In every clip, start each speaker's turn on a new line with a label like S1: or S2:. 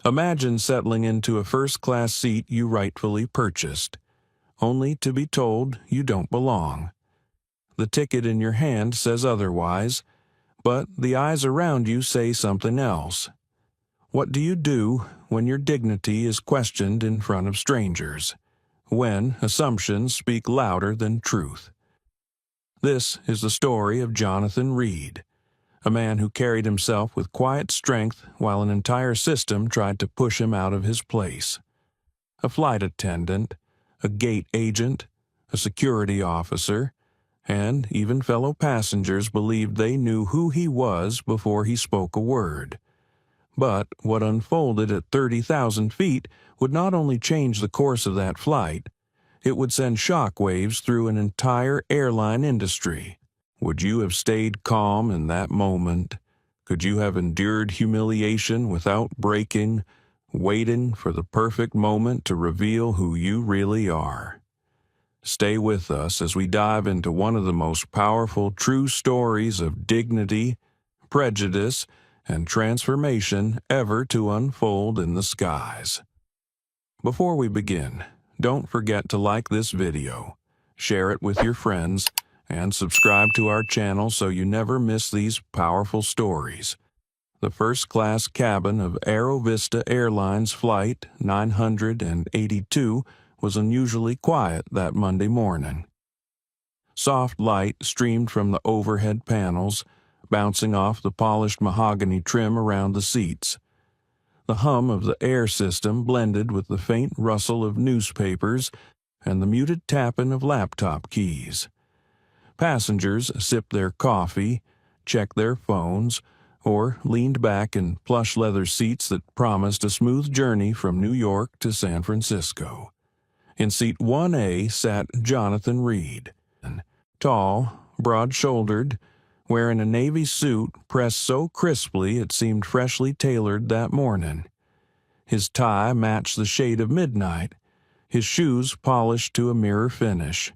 S1: Imagine settling into a first-class seat you rightfully purchased, only to be told you don't belong. The ticket in your hand says otherwise, but the eyes around you say something else. What do you do when your dignity is questioned in front of strangers? When assumptions speak louder than truth? This is the story of Jonathan Reed, a man who carried himself with quiet strength while an entire system tried to push him out of his place. A flight attendant, a gate agent, a security officer, and even fellow passengers believed they knew who he was before he spoke a word. But what unfolded at 30,000 feet would not only change the course of that flight, it would send shockwaves through an entire airline industry. Would you have stayed calm in that moment? Could you have endured humiliation without breaking, waiting for the perfect moment to reveal who you really are? Stay with us as we dive into one of the most powerful true stories of dignity, prejudice, and transformation ever to unfold in the skies. Before we begin, don't forget to like this video, share it with your friends, and subscribe to our channel so you never miss these powerful stories. The first-class cabin of Aerovista Airlines Flight 982 was unusually quiet that Monday morning. Soft light streamed from the overhead panels, bouncing off the polished mahogany trim around the seats. The hum of the air system blended with the faint rustle of newspapers and the muted tapping of laptop keys. Passengers sipped their coffee, checked their phones, or leaned back in plush leather seats that promised a smooth journey from New York to San Francisco. In seat 1A sat Jonathan Reed, tall, broad-shouldered, wearing a navy suit pressed so crisply it seemed freshly tailored that morning. His tie matched the shade of midnight, his shoes polished to a mirror finish.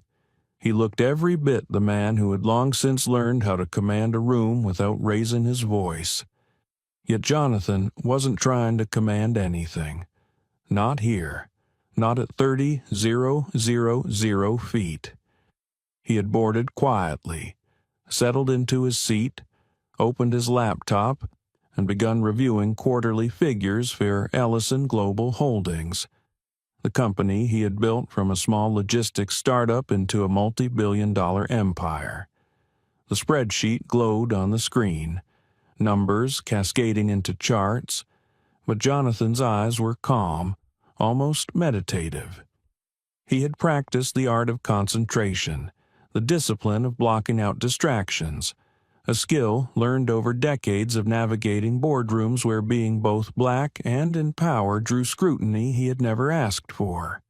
S1: He looked every bit the man who had long since learned how to command a room without raising his voice. Yet Jonathan wasn't trying to command anything. Not here. Not at 30,000 feet. He had boarded quietly, settled into his seat, opened his laptop, and begun reviewing quarterly figures for Ellison Global Holdings, the company he had built from a small logistics startup into a multi-billion-dollar empire. The spreadsheet glowed on the screen, numbers cascading into charts, but Jonathan's eyes were calm, almost meditative. He had practiced the art of concentration, the discipline of blocking out distractions, a skill learned over decades of navigating boardrooms where being both black and in power drew scrutiny he had never asked for.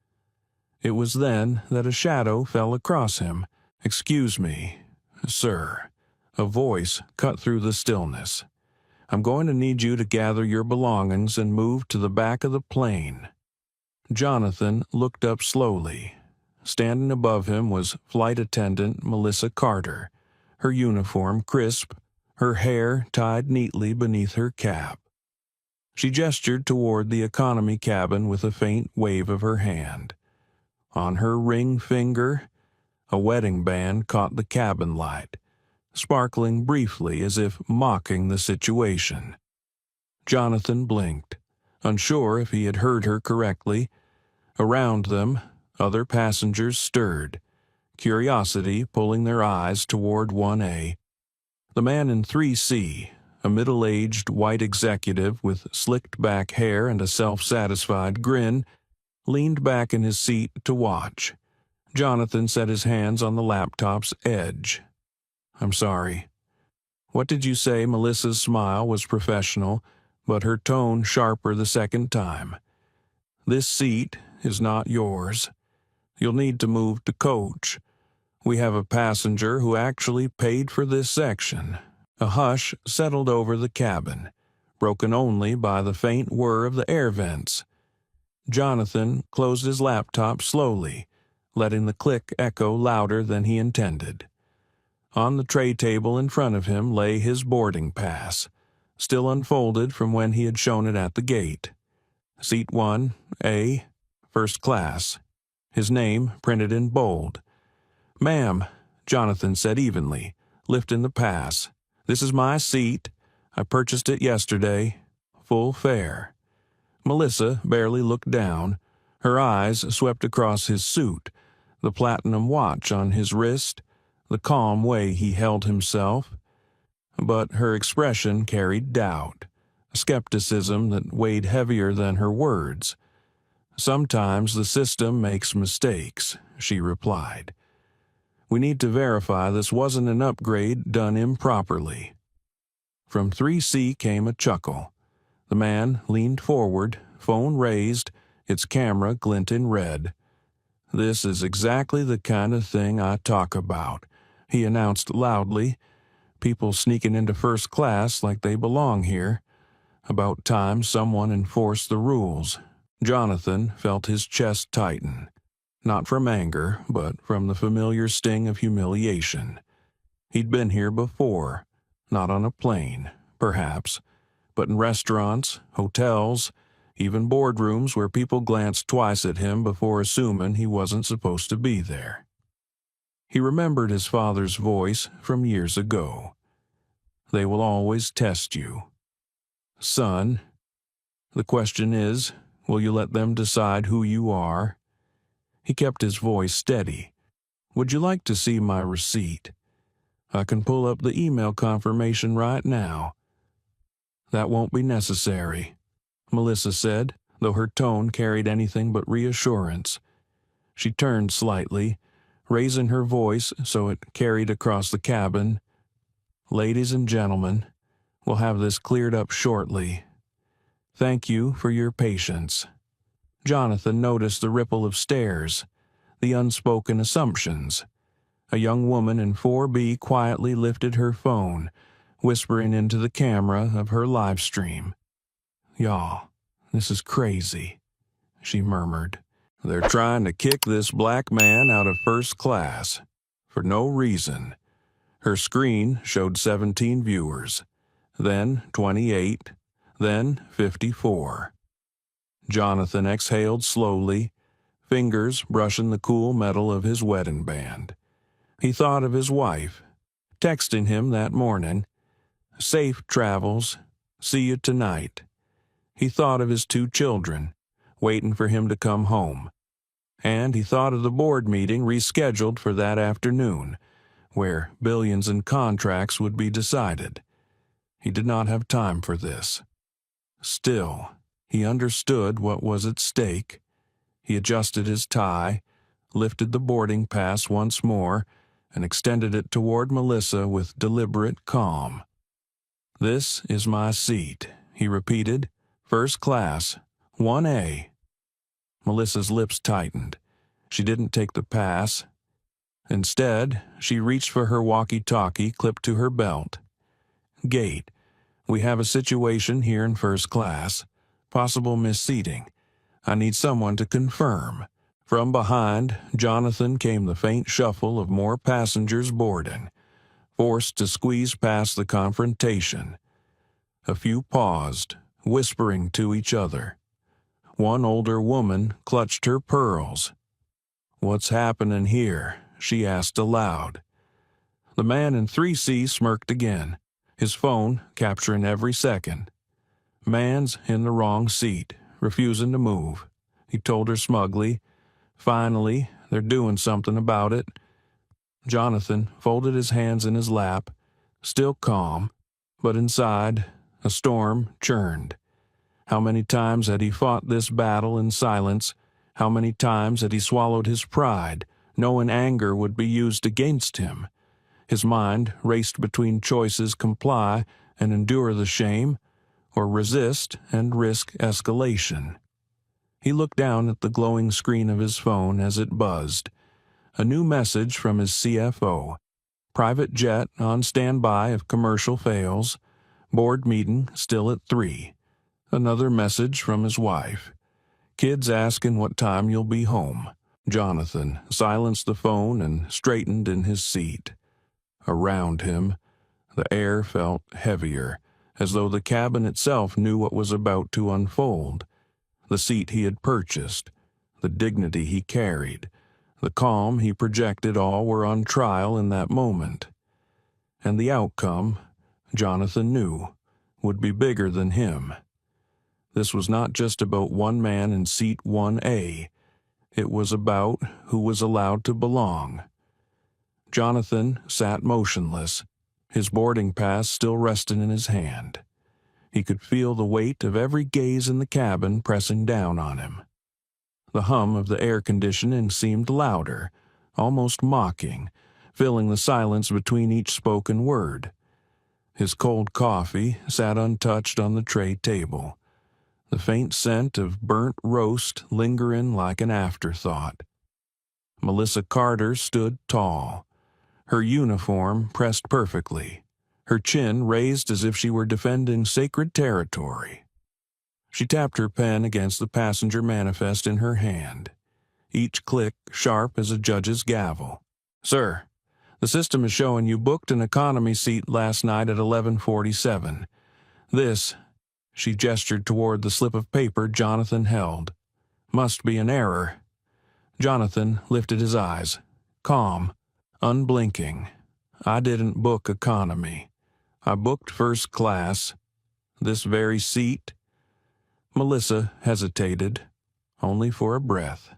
S1: It was then that a shadow fell across him. "Excuse me, sir." A voice cut through the stillness. "I'm going to need you to gather your belongings and move to the back of the plane." Jonathan looked up slowly. Standing above him was flight attendant Melissa Carter, her uniform crisp, her hair tied neatly beneath her cap. She gestured toward the economy cabin with a faint wave of her hand. On her ring finger, a wedding band caught the cabin light, sparkling briefly as if mocking the situation. Jonathan blinked, unsure if he had heard her correctly. Around them, other passengers stirred, curiosity pulling their eyes toward 1A. The man in 3C, a middle-aged white executive with slicked-back hair and a self-satisfied grin, leaned back in his seat to watch. Jonathan set his hands on the laptop's edge. "I'm sorry." "What did you say?" Melissa's smile was professional, but her tone sharper the second time. "This seat is not yours. You'll need to move to coach. We have a passenger who actually paid for this section." A hush settled over the cabin, broken only by the faint whir of the air vents. Jonathan closed his laptop slowly, letting the click echo louder than he intended. On the tray table in front of him lay his boarding pass, still unfolded from when he had shown it at the gate. Seat 1, A, first class. His name printed in bold. "Ma'am," Jonathan said evenly, lifting the pass. "This is my seat. I purchased it yesterday. Full fare." Melissa barely looked down. Her eyes swept across his suit, the platinum watch on his wrist, the calm way he held himself. But her expression carried doubt, skepticism that weighed heavier than her words. "Sometimes the system makes mistakes," she replied. "We need to verify this wasn't an upgrade done improperly." From 3C came a chuckle. The man leaned forward, phone raised, its camera glinting red. "This is exactly the kind of thing I talk about," he announced loudly. "People sneaking into first class like they belong here. About time someone enforced the rules." Jonathan felt his chest tighten, not from anger, but from the familiar sting of humiliation. He'd been here before, not on a plane, perhaps, but in restaurants, hotels, even boardrooms where people glanced twice at him before assuming he wasn't supposed to be there. He remembered his father's voice from years ago. "They will always test you. Son, the question is, will you let them decide who you are?" He kept his voice steady. "Would you like to see my receipt? I can pull up the email confirmation right now." "That won't be necessary," Melissa said, though her tone carried anything but reassurance. She turned slightly, raising her voice so it carried across the cabin. "Ladies and gentlemen, we'll have this cleared up shortly. Thank you for your patience." Jonathan noticed the ripple of stares, the unspoken assumptions. A young woman in 4B quietly lifted her phone, whispering into the camera of her live stream. "Y'all, this is crazy," she murmured. "They're trying to kick this black man out of first class. For no reason." Her screen showed 17 viewers, then 28, then 54. Jonathan exhaled slowly, fingers brushing the cool metal of his wedding band. He thought of his wife, texting him that morning, "Safe travels, see you tonight." He thought of his 2 children, waiting for him to come home. And he thought of the board meeting rescheduled for that afternoon, where billions in contracts would be decided. He did not have time for this. Still, he understood what was at stake. He adjusted his tie, lifted the boarding pass once more, and extended it toward Melissa with deliberate calm. "This is my seat," he repeated. "First class, 1A." Melissa's lips tightened. She didn't take the pass. Instead, she reached for her walkie-talkie clipped to her belt. "Gate, we have a situation here in first class. Possible misseating. I need someone to confirm." From behind, Jonathan came the faint shuffle of more passengers boarding, forced to squeeze past the confrontation. A few paused, whispering to each other. One older woman clutched her pearls. "What's happening here?" she asked aloud. The man in 3C smirked again, his phone capturing every second. "Man's in the wrong seat, refusing to move," he told her smugly. "Finally, they're doing something about it." Jonathan folded his hands in his lap, still calm, but inside, a storm churned. How many times had he fought this battle in silence? How many times had he swallowed his pride, knowing anger would be used against him? His mind raced between choices: comply and endure the shame, or resist and risk escalation. He looked down at the glowing screen of his phone as it buzzed. A new message from his CFO. Private jet on standby if commercial fails. Board meeting still at 3. Another message from his wife. Kids asking what time you'll be home. Jonathan silenced the phone and straightened in his seat. Around him, the air felt heavier, as though the cabin itself knew what was about to unfold. The seat he had purchased, the dignity he carried, the calm he projected, all were on trial in that moment. And the outcome, Jonathan knew, would be bigger than him. This was not just about one man in seat 1A. It was about who was allowed to belong. Jonathan sat motionless, his boarding pass still resting in his hand. He could feel the weight of every gaze in the cabin pressing down on him. The hum of the air conditioning seemed louder, almost mocking, filling the silence between each spoken word. His cold coffee sat untouched on the tray table, the faint scent of burnt roast lingering like an afterthought. Melissa Carter stood tall, her uniform pressed perfectly, her chin raised as if she were defending sacred territory. She tapped her pen against the passenger manifest in her hand, each click sharp as a judge's gavel. "Sir, the system is showing you booked an economy seat last night at 11:47. This," she gestured toward the slip of paper Jonathan held, "must be an error." Jonathan lifted his eyes, calm, unblinking. "I didn't book economy. I booked first class. This very seat." Melissa hesitated, only for a breath.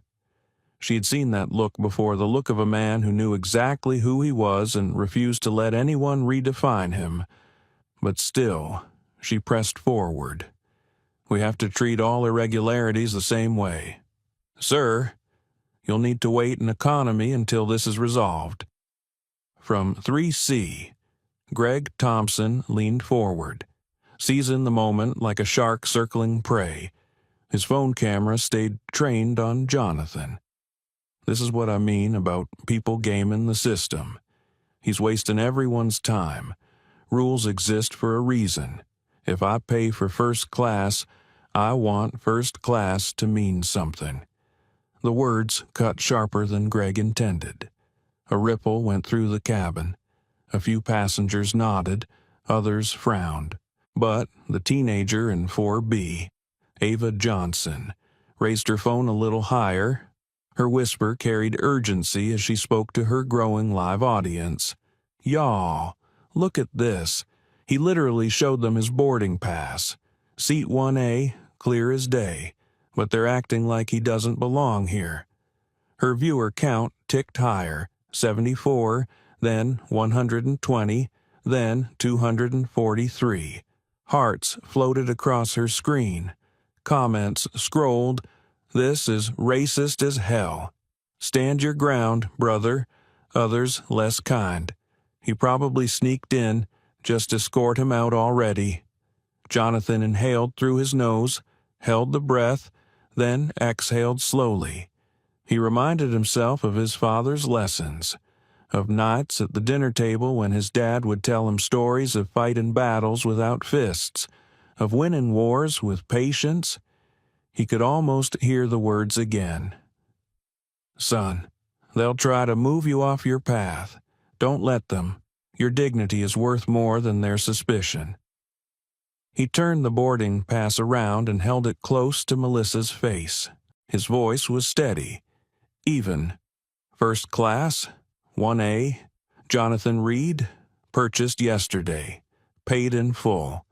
S1: She had seen that look before, the look of a man who knew exactly who he was and refused to let anyone redefine him. But still, she pressed forward. "We have to treat all irregularities the same way. Sir, you'll need to wait in economy until this is resolved." From 3C, Greg Thompson leaned forward, seizing the moment like a shark circling prey. His phone camera stayed trained on Jonathan. "This is what I mean about people gaming the system. He's wasting everyone's time. Rules exist for a reason. If I pay for first class, I want first class to mean something." The words cut sharper than Greg intended. A ripple went through the cabin. A few passengers nodded, others frowned. But the teenager in 4B, Ava Johnson, raised her phone a little higher. Her whisper carried urgency as she spoke to her growing live audience. "Y'all, look at this. He literally showed them his boarding pass. Seat 1A, clear as day, but they're acting like he doesn't belong here." Her viewer count ticked higher, 74, then 120, then 243. Hearts floated across her screen. Comments scrolled, "This is racist as hell. Stand your ground, brother." Others less kind. "He probably sneaked in. Just escort him out already." Jonathan inhaled through his nose, held the breath, then exhaled slowly. He reminded himself of his father's lessons, of nights at the dinner table when his dad would tell him stories of fighting battles without fists, of winning wars with patience. He could almost hear the words again. "Son, they'll try to move you off your path. Don't let them. Your dignity is worth more than their suspicion." He turned the boarding pass around and held it close to Melissa's face. His voice was steady, even. "First class, 1A, Jonathan Reed, purchased yesterday, paid in full.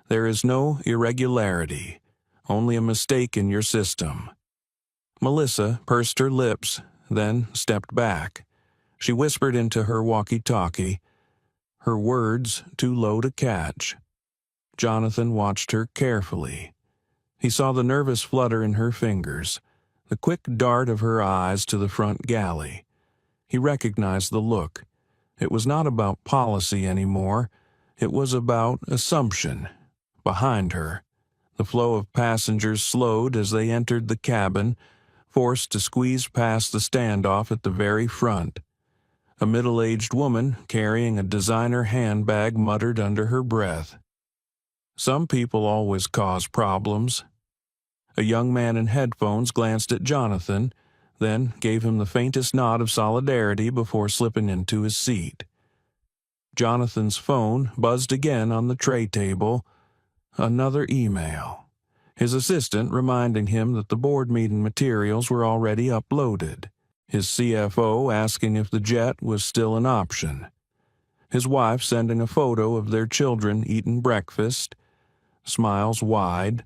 S1: There is no irregularity, only a mistake in your system." Melissa pursed her lips, then stepped back. She whispered into her walkie-talkie, her words too low to catch. Jonathan watched her carefully. He saw the nervous flutter in her fingers, the quick dart of her eyes to the front galley. He recognized the look. It was not about policy anymore. It was about assumption. Behind her, the flow of passengers slowed as they entered the cabin, forced to squeeze past the standoff at the very front. A middle-aged woman carrying a designer handbag muttered under her breath, "Some people always cause problems." A young man in headphones glanced at Jonathan, then gave him the faintest nod of solidarity before slipping into his seat. Jonathan's phone buzzed again on the tray table. Another email. his assistant reminding him that the board meeting materials were already uploaded, his CFO asking if the jet was still an option, his wife sending a photo of their children eating breakfast, smiles wide,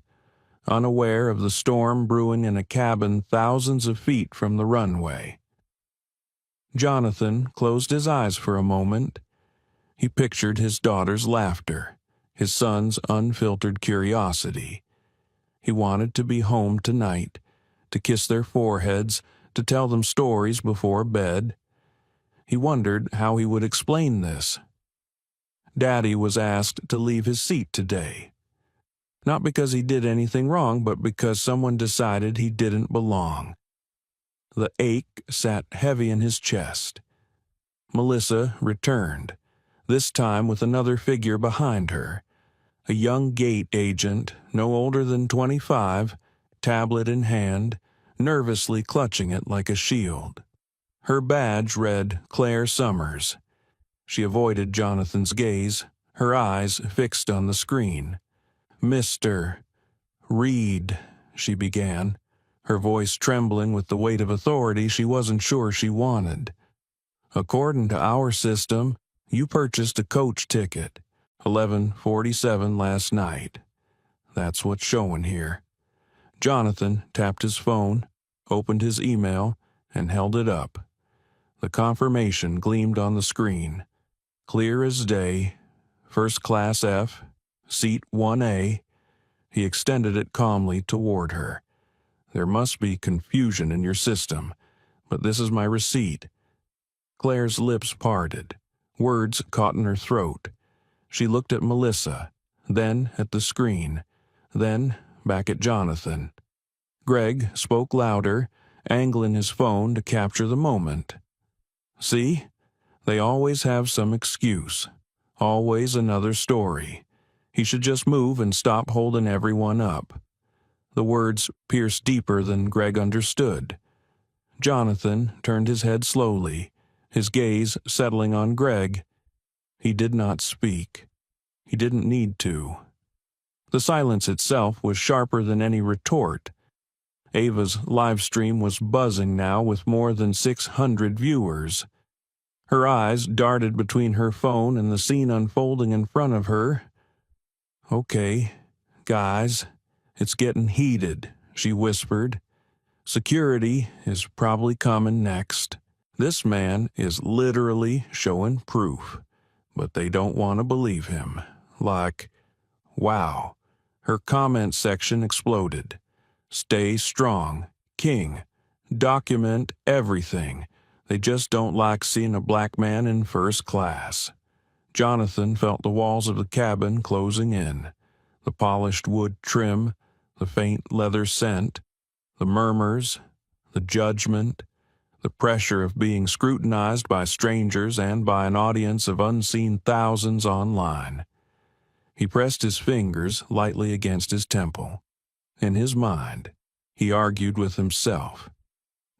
S1: unaware of the storm brewing in a cabin thousands of feet from the runway. Jonathan closed his eyes for a moment. He pictured his daughter's laughter, his son's unfiltered curiosity. He wanted to be home tonight, to kiss their foreheads, to tell them stories before bed. He wondered how he would explain this. Daddy was asked to leave his seat today. Not because he did anything wrong, but because someone decided he didn't belong. The ache sat heavy in his chest. Melissa returned, this time with another figure behind her. A young gate agent, no older than 25, tablet in hand, nervously clutching it like a shield. Her badge read Claire Summers. She avoided Jonathan's gaze, her eyes fixed on the screen. "Mr. Reed," she began, her voice trembling with the weight of authority she wasn't sure she wanted. "According to our system, you purchased a coach ticket, 11:47 last night. That's what's showing here." Jonathan tapped his phone, opened his email, and held it up. The confirmation gleamed on the screen. Clear as day, first class F, seat 1A. He extended it calmly toward her. "There must be confusion in your system, but this is my receipt." Claire's lips parted. Words caught in her throat. She looked at Melissa, then at the screen, then back at Jonathan. Greg spoke louder, angling his phone to capture the moment. "See? They always have some excuse. Always another story. He should just move and stop holding everyone up." The words pierced deeper than Greg understood. Jonathan turned his head slowly, his gaze settling on Greg. He did not speak. He didn't need to. The silence itself was sharper than any retort. Ava's live stream was buzzing now with more than 600 viewers. Her eyes darted between her phone and the scene unfolding in front of her. "Okay, guys, it's getting heated," she whispered. "Security is probably coming next. This man is literally showing proof, but they don't want to believe him. Like, wow." Her comment section exploded. "Stay strong, King. Document everything. They just don't like seeing a black man in first class." Jonathan felt the walls of the cabin closing in, the polished wood trim, the faint leather scent, the murmurs, the judgment, the pressure of being scrutinized by strangers and by an audience of unseen thousands online. He pressed his fingers lightly against his temple. In his mind, he argued with himself.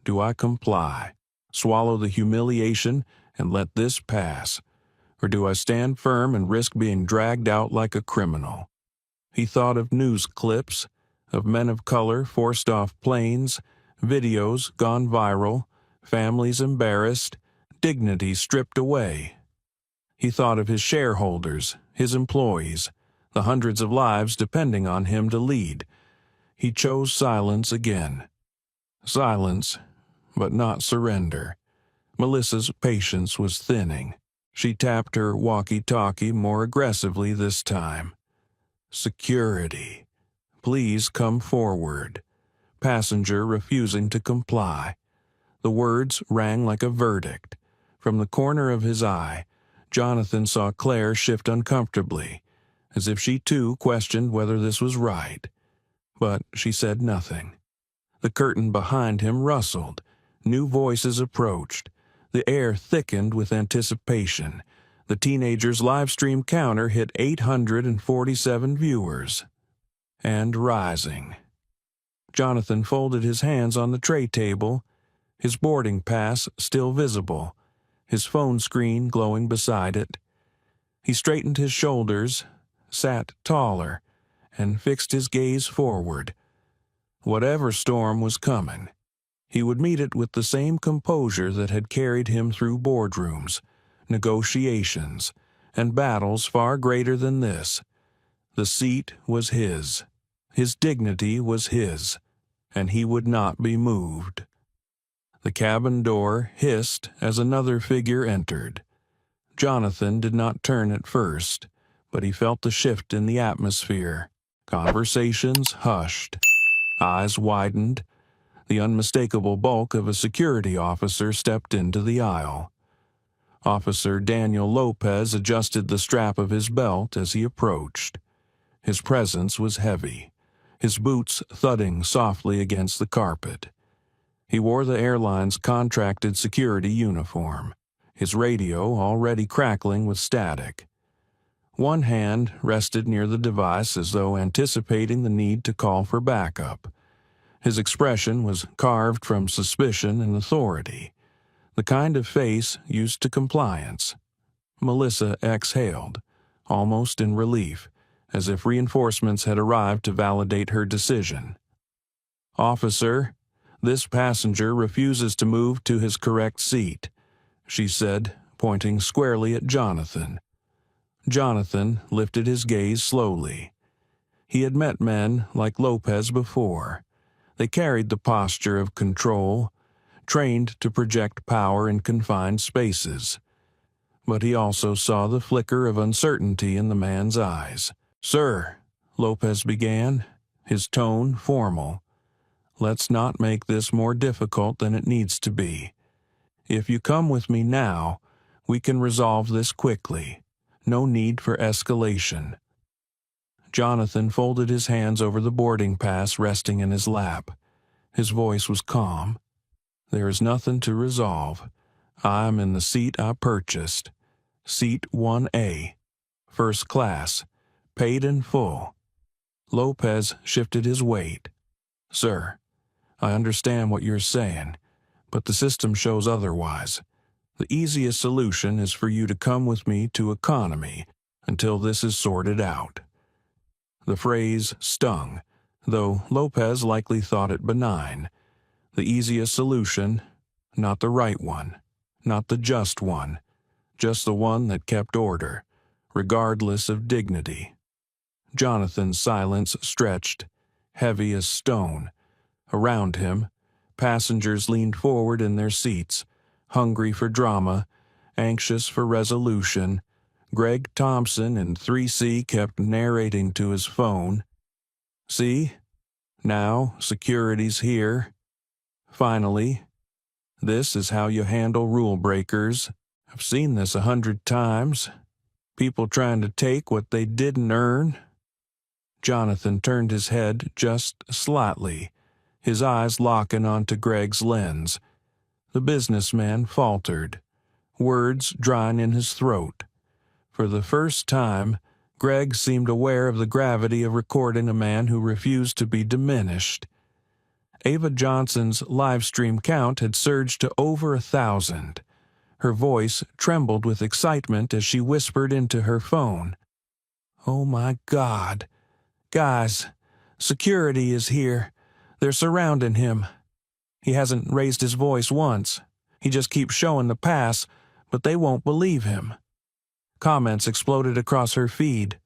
S1: Do I comply, swallow the humiliation, and let this pass? Or do I stand firm and risk being dragged out like a criminal? He thought of news clips, of men of color forced off planes, videos gone viral, families embarrassed, dignity stripped away. He thought of his shareholders, his employees, the hundreds of lives depending on him to lead. He chose silence again. Silence, but not surrender. Melissa's patience was thinning. She tapped her walkie-talkie more aggressively this time. "Security. Please come forward." Passenger refusing to comply. The words rang like a verdict. From the corner of his eye, Jonathan saw Claire shift uncomfortably, as if she too questioned whether this was right. But she said nothing. The curtain behind him rustled. New voices approached. The air thickened with anticipation. The teenager's live stream counter hit 847 viewers. And rising. Jonathan folded his hands on the tray table, his boarding pass still visible, his phone screen glowing beside it. He straightened his shoulders, sat taller, and fixed his gaze forward. Whatever storm was coming, he would meet it with the same composure that had carried him through boardrooms, negotiations, and battles far greater than this. The seat was his dignity was his, and he would not be moved. The cabin door hissed as another figure entered. Jonathan did not turn at first, but he felt the shift in the atmosphere. Conversations hushed. Eyes widened. The unmistakable bulk of a security officer stepped into the aisle. Officer Daniel Lopez adjusted the strap of his belt as he approached. His presence was heavy, his boots thudding softly against the carpet. He wore the airline's contracted security uniform, his radio already crackling with static. One hand rested near the device as though anticipating the need to call for backup. His expression was carved from suspicion and authority, the kind of face used to compliance. Melissa exhaled, almost in relief, as if reinforcements had arrived to validate her decision. "Officer, this passenger refuses to move to his correct seat," she said, pointing squarely at Jonathan. Jonathan lifted his gaze slowly. He had met men like Lopez before. They carried the posture of control, trained to project power in confined spaces. But he also saw the flicker of uncertainty in the man's eyes. "Sir," Lopez began, his tone formal, "let's not make this more difficult than it needs to be. If you come with me now, we can resolve this quickly. No need for escalation." Jonathan folded his hands over the boarding pass resting in his lap. His voice was calm. "There is nothing to resolve. I am in the seat I purchased. Seat 1A. First class. Paid in full." Lopez shifted his weight. "Sir, I understand what you're saying, but the system shows otherwise. The easiest solution is for you to come with me to economy until this is sorted out." The phrase stung, though Lopez likely thought it benign. The easiest solution, not the right one, not the just one, just the one that kept order, regardless of dignity. Jonathan's silence stretched, heavy as stone. Around him, passengers leaned forward in their seats, hungry for drama, anxious for resolution. Greg Thompson in 3C kept narrating to his phone. "See? Now security's here. Finally. This is how you handle rule breakers. I've seen this 100 times. People trying to take what they didn't earn." Jonathan turned his head just slightly, his eyes locking onto Greg's lens. The businessman faltered, words drying in his throat. For the first time, Greg seemed aware of the gravity of recording a man who refused to be diminished. Ava Johnson's live stream count had surged to over 1,000. Her voice trembled with excitement as she whispered into her phone. "Oh my God. Guys, security is here. They're surrounding him. He hasn't raised his voice once. He just keeps showing the pass, but they won't believe him." Comments exploded across her feed.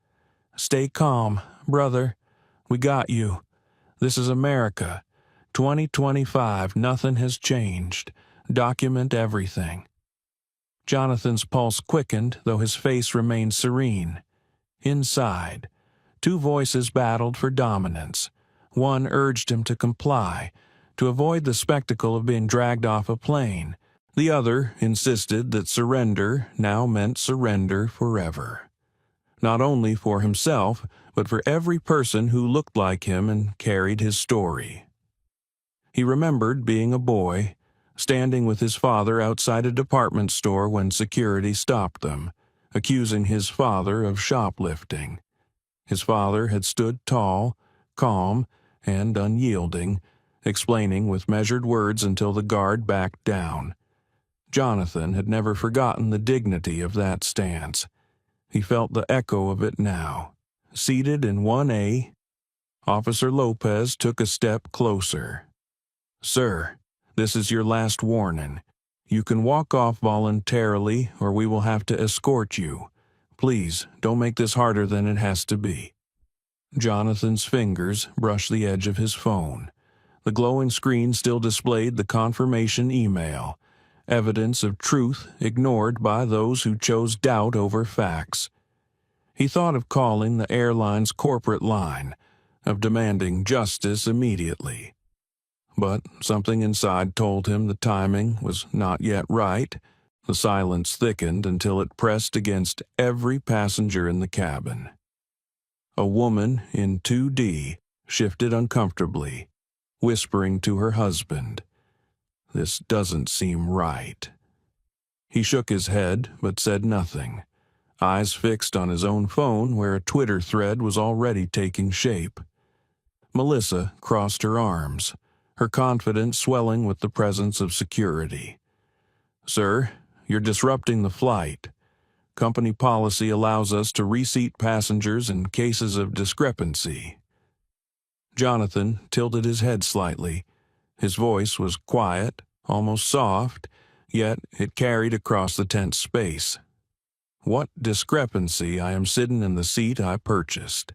S1: "Stay calm, brother. We got you. This is America. 2025, nothing has changed. Document everything." Jonathan's pulse quickened, though his face remained serene. Inside, two voices battled for dominance. One urged him to comply, to avoid the spectacle of being dragged off a plane. The other insisted that surrender now meant surrender forever. Not only for himself, but for every person who looked like him and carried his story. He remembered being a boy, standing with his father outside a department store when security stopped them, accusing his father of shoplifting. His father had stood tall, calm, and unyielding, explaining with measured words until the guard backed down. Jonathan had never forgotten the dignity of that stance. He felt the echo of it now. Seated in 1A, Officer Lopez took a step closer. "Sir, this is your last warning. You can walk off voluntarily, or we will have to escort you. Please, don't make this harder than it has to be." Jonathan's fingers brushed the edge of his phone. The glowing screen still displayed the confirmation email, evidence of truth ignored by those who chose doubt over facts. He thought of calling the airline's corporate line, of demanding justice immediately. But something inside told him the timing was not yet right. The silence thickened until it pressed against every passenger in the cabin. A woman in 2D shifted uncomfortably, whispering to her husband, "This doesn't seem right." He shook his head but said nothing, eyes fixed on his own phone where a Twitter thread was already taking shape. Melissa crossed her arms, her confidence swelling with the presence of security. "Sir, you're disrupting the flight. Company policy allows us to reseat passengers in cases of discrepancy." Jonathan tilted his head slightly. His voice was quiet, almost soft, yet it carried across the tense space. "What discrepancy? I am sitting in the seat I purchased.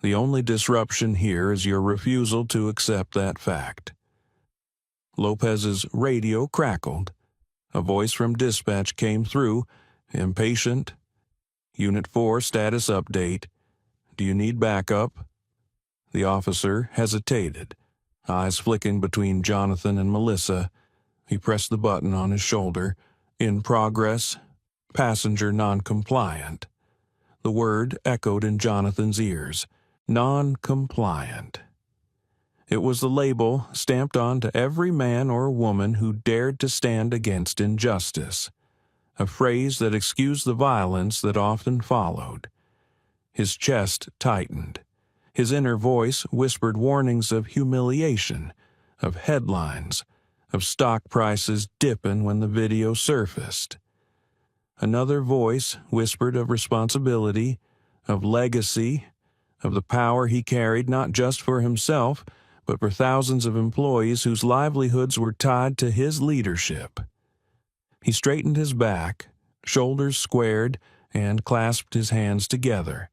S1: The only disruption here is your refusal to accept that fact." Lopez's radio crackled. A voice from dispatch came through, impatient. "Unit 4 status update. Do you need backup?" The officer hesitated, eyes flicking between Jonathan and Melissa. He pressed the button on his shoulder. "In progress. Passenger non-compliant." The word echoed in Jonathan's ears. Non-compliant. It was the label stamped onto every man or woman who dared to stand against injustice, a phrase that excused the violence that often followed. His chest tightened. His inner voice whispered warnings of humiliation, of headlines, of stock prices dipping when the video surfaced. Another voice whispered of responsibility, of legacy, of the power he carried not just for himself, but for thousands of employees whose livelihoods were tied to his leadership. He straightened his back, shoulders squared, and clasped his hands together.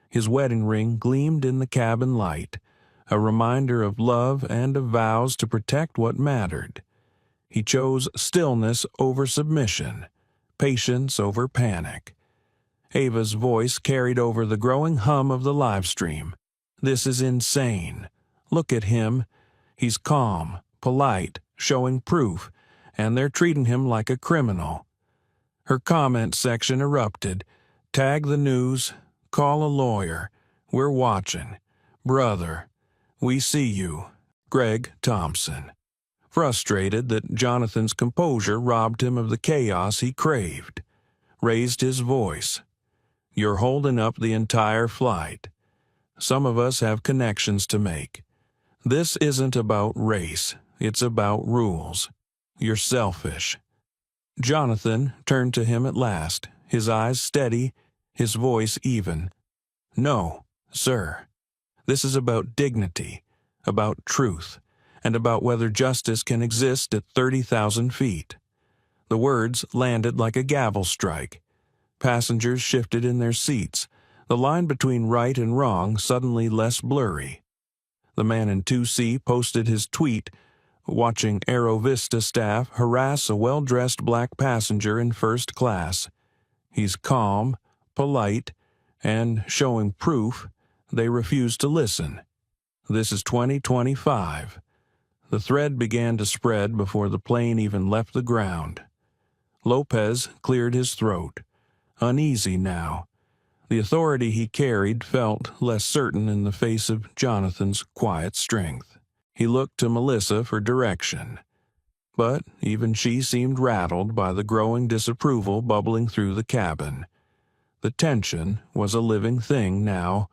S1: His wedding ring gleamed in the cabin light, a reminder of love and of vows to protect what mattered. He chose stillness over submission, patience over panic. Ava's voice carried over the growing hum of the live stream. "This is insane. Look at him. He's calm, polite, showing proof, and they're treating him like a criminal." Her comment section erupted. "Tag the news. Call a lawyer. We're watching. Brother, we see you. Greg Thompson." Frustrated that Jonathan's composure robbed him of the chaos he craved, raised his voice. "You're holding up the entire flight. Some of us have connections to make. This isn't about race. It's about rules. You're selfish." Jonathan turned to him at last, his eyes steady, his voice even. "No, sir. This is about dignity, about truth, and about whether justice can exist at 30,000 feet. The words landed like a gavel strike. Passengers shifted in their seats, the line between right and wrong suddenly less blurry. The man in 2C posted his tweet, watching Aero Vista staff harass a well-dressed black passenger in first class. He's calm, polite, and showing proof. They refuse to listen. This is 2025. The thread began to spread before the plane even left the ground. Lopez cleared his throat, uneasy now. The authority he carried felt less certain in the face of Jonathan's quiet strength. He looked to Melissa for direction, but even she seemed rattled by the growing disapproval bubbling through the cabin. The tension was a living thing now,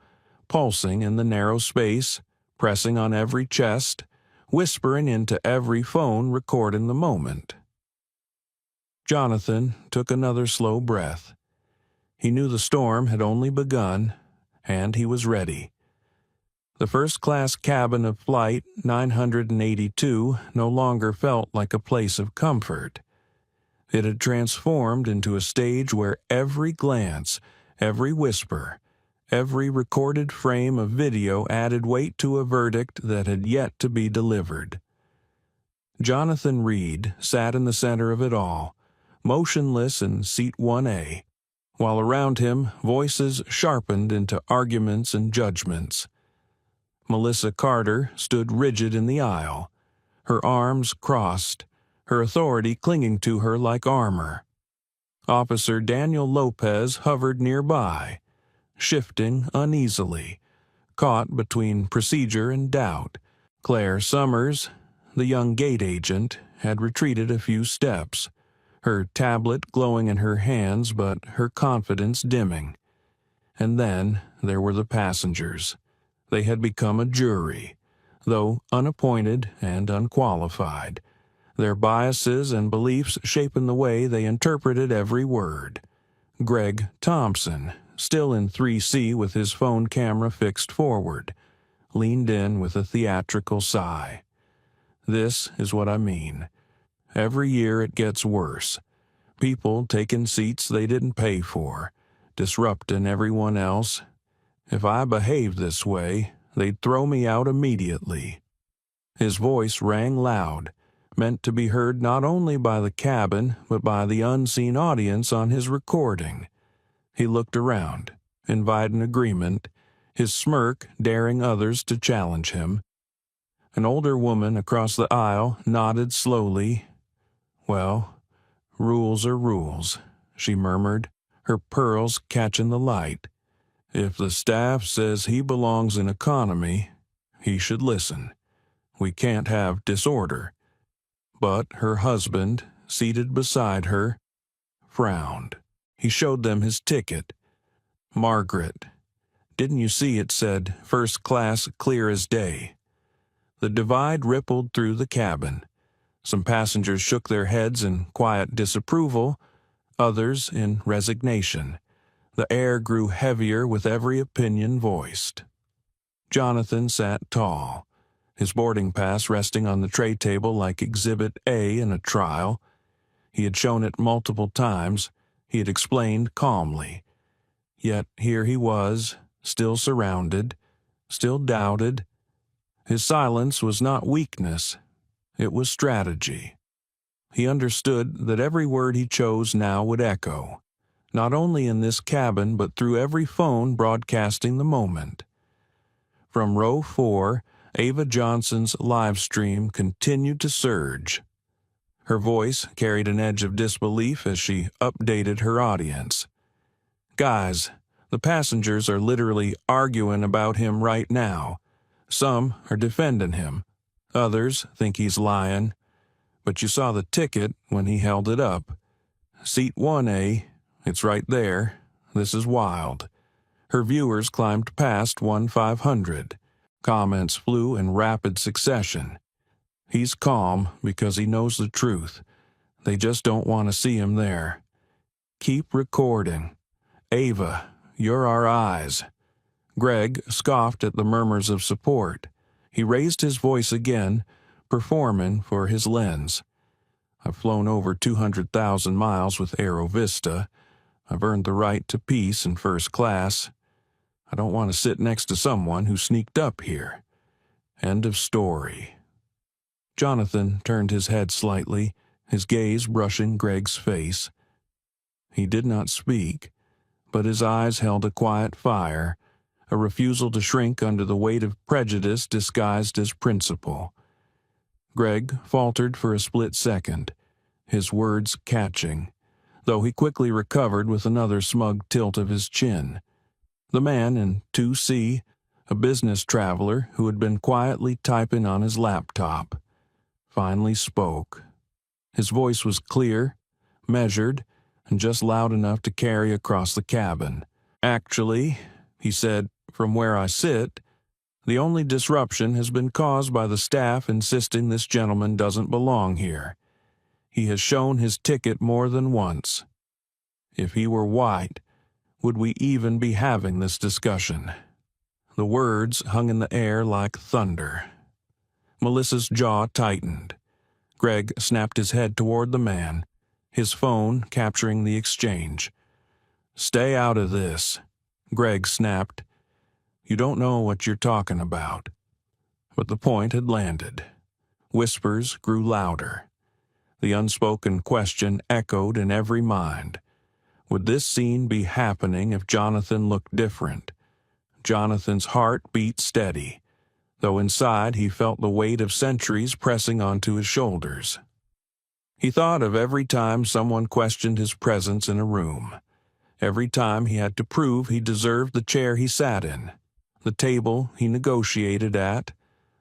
S1: pulsing in the narrow space, pressing on every chest, whispering into every phone recording the moment. Jonathan took another slow breath. He knew the storm had only begun, and he was ready. The first-class cabin of Flight 982 no longer felt like a place of comfort. It had transformed into a stage where every glance, every whisper, every recorded frame of video added weight to a verdict that had yet to be delivered. Jonathan Reed sat in the center of it all, motionless in seat 1A, while around him voices sharpened into arguments and judgments. Melissa Carter stood rigid in the aisle, her arms crossed, her authority clinging to her like armor. Officer Daniel Lopez hovered nearby, shifting uneasily, caught between procedure and doubt. Claire Summers, the young gate agent, had retreated a few steps, her tablet glowing in her hands but her confidence dimming. And then there were the passengers. They had become a jury, though unappointed and unqualified, their biases and beliefs shaping the way they interpreted every word. Greg Thompson, still in 3C with his phone camera fixed forward, leaned in with a theatrical sigh. This is what I mean. Every year it gets worse. People taking seats they didn't pay for, disrupting everyone else. If I behaved this way, they'd throw me out immediately. His voice rang loud, meant to be heard not only by the cabin, but by the unseen audience on his recording. He looked around, inviting agreement, his smirk daring others to challenge him. An older woman across the aisle nodded slowly. "Well, rules are rules," she murmured, her pearls catching the light. "If the staff says he belongs in economy, he should listen. We can't have disorder." But her husband, seated beside her, frowned. He showed them his ticket. "Margaret, didn't you see it said first class clear as day?" The divide rippled through the cabin. Some passengers shook their heads in quiet disapproval, others in resignation. The air grew heavier with every opinion voiced. Jonathan sat tall, his boarding pass resting on the tray table like Exhibit A in a trial. He had shown it multiple times, he had explained calmly. Yet here he was, still surrounded, still doubted. His silence was not weakness, it was strategy. He understood that every word he chose now would echo, not only in this cabin but through every phone broadcasting the moment. From row 4, Ava Johnson's live stream continued to surge. Her voice carried an edge of disbelief as she updated her audience. "Guys, the passengers are literally arguing about him right now. Some are defending him. Others think he's lying. But you saw the ticket when he held it up. Seat 1A, it's right there. This is wild." Her viewers climbed past 1-500. Comments flew in rapid succession. "He's calm because he knows the truth. They just don't want to see him there. Keep recording. Ava, you're our eyes." Greg scoffed at the murmurs of support. He raised his voice again, performing for his lens. "I've flown over 200,000 miles with Aero Vista. I've earned the right to peace in first class. I don't want to sit next to someone who sneaked up here. End of story." Jonathan turned his head slightly, his gaze brushing Greg's face. He did not speak, but his eyes held a quiet fire, a refusal to shrink under the weight of prejudice disguised as principle. Greg faltered for a split second, his words catching, though he quickly recovered with another smug tilt of his chin. The man in 2C, a business traveler who had been quietly typing on his laptop, finally spoke. His voice was clear, measured, and just loud enough to carry across the cabin. "Actually," he said, "from where I sit, the only disruption has been caused by the staff insisting this gentleman doesn't belong here. He has shown his ticket more than once. If he were white, would we even be having this discussion?" The words hung in the air like thunder. Melissa's jaw tightened. Greg snapped his head toward the man, his phone capturing the exchange. "Stay out of this," Greg snapped. "You don't know what you're talking about." But the point had landed. Whispers grew louder. The unspoken question echoed in every mind. Would this scene be happening if Jonathan looked different? Jonathan's heart beat steady, though inside he felt the weight of centuries pressing onto his shoulders. He thought of every time someone questioned his presence in a room, every time he had to prove he deserved the chair he sat in, the table he negotiated at,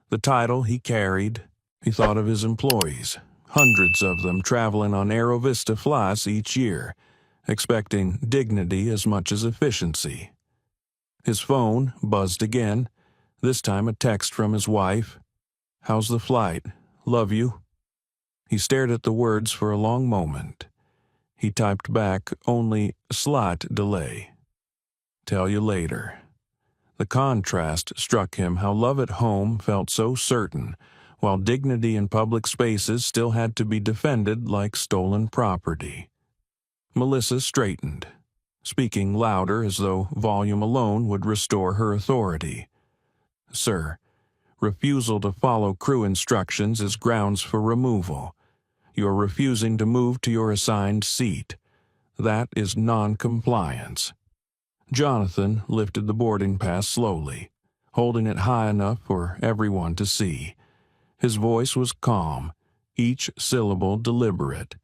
S1: the title he carried. He thought of his employees, hundreds of them traveling on Aerovista flights each year, expecting dignity as much as efficiency. His phone buzzed again, this time a text from his wife. "How's the flight? Love you." He stared at the words for a long moment. He typed back only a slight delay. "Tell you later." The contrast struck him how love at home felt so certain, while dignity in public spaces still had to be defended like stolen property. Melissa straightened, speaking louder as though volume alone would restore her authority. "Sir, refusal to follow crew instructions is grounds for removal. You're refusing to move to your assigned seat. That is non-compliance." Jonathan lifted the boarding pass slowly, holding it high enough for everyone to see. His voice was calm, each syllable deliberate.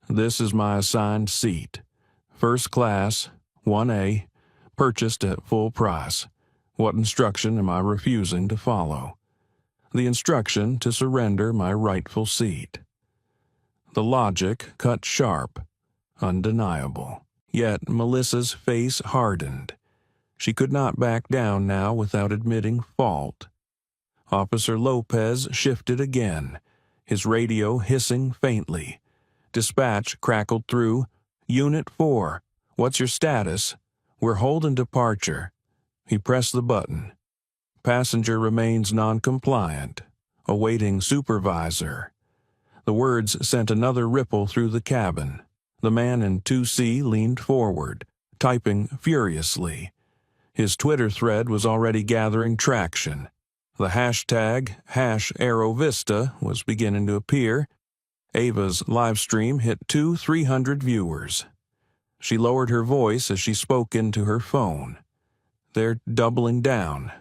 S1: "This is my assigned seat. First class, 1A, purchased at full price. What instruction am I refusing to follow?" "The instruction to surrender my rightful seat." The logic cut sharp, undeniable. Yet Melissa's face hardened. She could not back down now without admitting fault. Officer Lopez shifted again, his radio hissing faintly. Dispatch crackled through. "Unit 4, what's your status? We're holding departure." He pressed the button. "Passenger remains non-compliant. Awaiting supervisor." The words sent another ripple through the cabin. The man in 2C leaned forward, typing furiously. His Twitter thread was already gathering traction. The hashtag #AeroVista was beginning to appear. Ava's live stream hit 300 viewers. She lowered her voice as she spoke into her phone. "They're doubling down.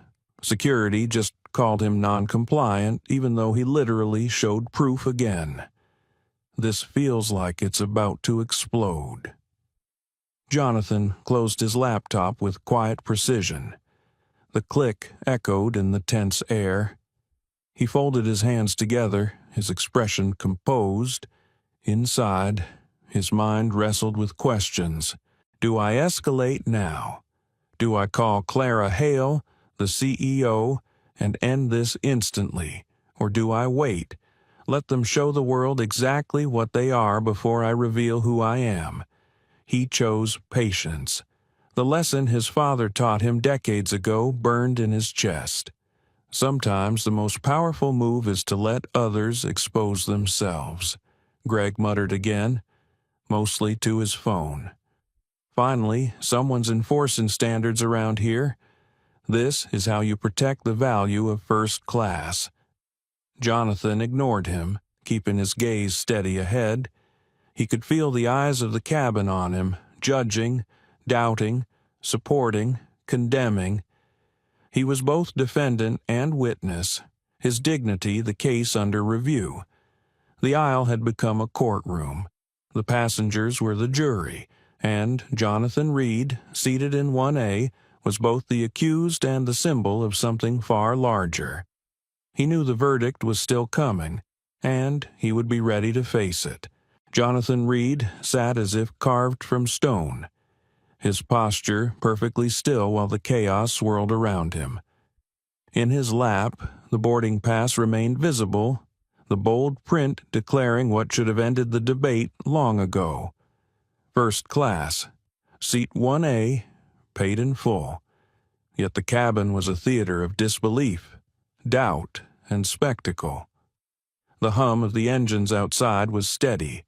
S1: Security just called him non-compliant, even though he literally showed proof again. This feels like it's about to explode." Jonathan closed his laptop with quiet precision. The click echoed in the tense air. He folded his hands together, his expression composed. Inside, his mind wrestled with questions. Do I escalate now? Do I call Clara Hale, the CEO, and end this instantly? Or do I wait? Let them show the world exactly what they are before I reveal who I am. He chose patience. The lesson his father taught him decades ago burned in his chest. Sometimes the most powerful move is to let others expose themselves. Greg muttered again, mostly to his phone. Finally, someone's enforcing standards around here. This is how you protect the value of first class. Jonathan ignored him, keeping his gaze steady ahead. He could feel the eyes of the cabin on him, judging, doubting, supporting, condemning. He was both defendant and witness, his dignity the case under review. The aisle had become a courtroom. The passengers were the jury, and Jonathan Reed, seated in 1A, was both the accused and the symbol of something far larger. He knew the verdict was still coming, and he would be ready to face it. Jonathan Reed sat as if carved from stone, his posture perfectly still while the chaos swirled around him. In his lap, the boarding pass remained visible, the bold print declaring what should have ended the debate long ago. First class, seat 1A, paid in full. Yet the cabin was a theater of disbelief, doubt, and spectacle. The hum of the engines outside was steady,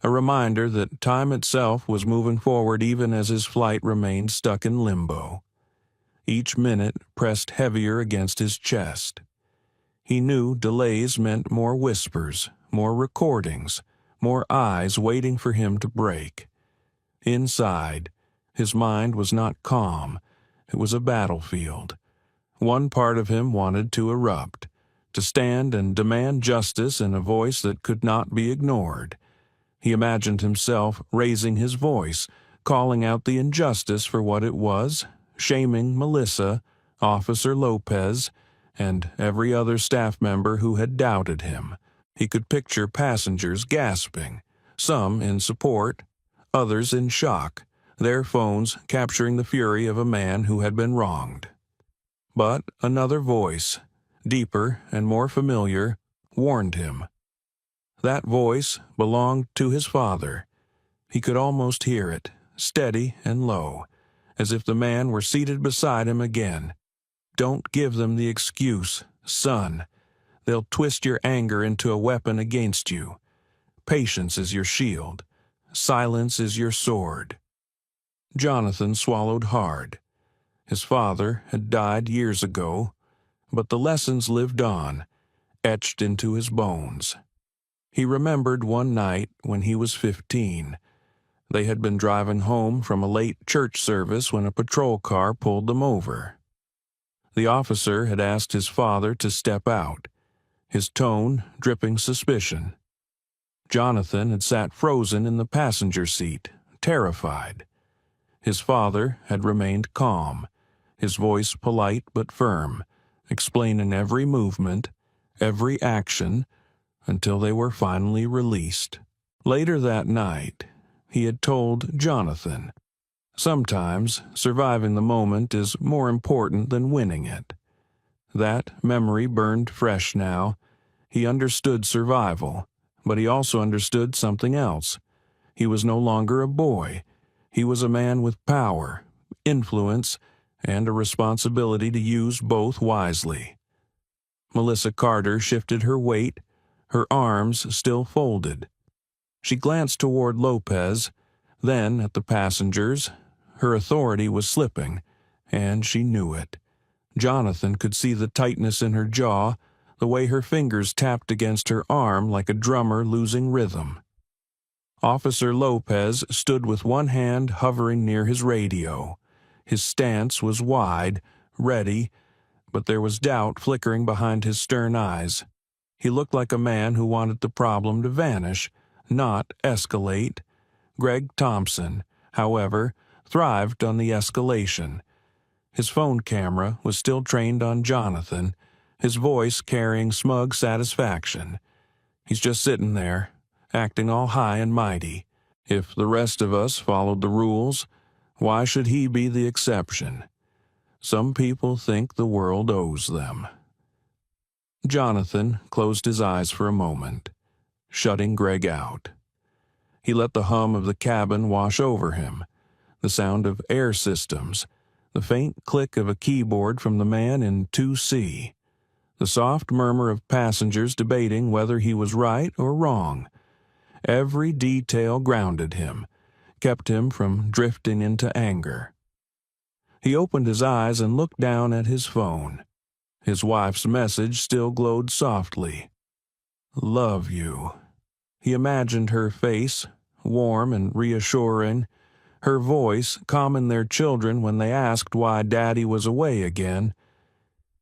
S1: a reminder that time itself was moving forward even as his flight remained stuck in limbo. Each minute pressed heavier against his chest. He knew delays meant more whispers, more recordings, more eyes waiting for him to break. Inside, his mind was not calm. It was a battlefield. One part of him wanted to erupt, to stand and demand justice in a voice that could not be ignored. He imagined himself raising his voice, calling out the injustice for what it was, shaming Melissa, Officer Lopez, and every other staff member who had doubted him. He could picture passengers gasping, some in support, others in shock, their phones capturing the fury of a man who had been wronged. But another voice, deeper and more familiar, warned him. That voice belonged to his father. He could almost hear it, steady and low, as if the man were seated beside him again. Don't give them the excuse, son. They'll twist your anger into a weapon against you. Patience is your shield. Silence is your sword. Jonathan swallowed hard. His father had died years ago, but the lessons lived on, etched into his bones. He remembered one night when he was 15. They had been driving home from a late church service when a patrol car pulled them over. The officer had asked his father to step out, his tone dripping suspicion. Jonathan had sat frozen in the passenger seat, terrified. His father had remained calm, his voice polite but firm, explaining every movement, every action, until they were finally released. Later that night, he had told Jonathan, sometimes surviving the moment is more important than winning it. That memory burned fresh now. He understood survival, but he also understood something else. He was no longer a boy. He was a man with power, influence, and a responsibility to use both wisely. Melissa Carter shifted her weight, her arms still folded. She glanced toward Lopez, then at the passengers. Her authority was slipping, and she knew it. Jonathan could see the tightness in her jaw, the way her fingers tapped against her arm like a drummer losing rhythm. Officer Lopez stood with one hand hovering near his radio. His stance was wide, ready, but there was doubt flickering behind his stern eyes. He looked like a man who wanted the problem to vanish, not escalate. Greg Thompson, however, thrived on the escalation. His phone camera was still trained on Jonathan, his voice carrying smug satisfaction. He's just sitting there, acting all high and mighty. If the rest of us followed the rules, why should he be the exception? Some people think the world owes them. Jonathan closed his eyes for a moment, shutting Greg out. He let the hum of the cabin wash over him, the sound of air systems, the faint click of a keyboard from the man in 2C, the soft murmur of passengers debating whether he was right or wrong. Every detail grounded him, kept him from drifting into anger. He opened his eyes and looked down at his phone. His wife's message still glowed softly. "Love you." He imagined her face, warm and reassuring, her voice calming their children when they asked why Daddy was away again.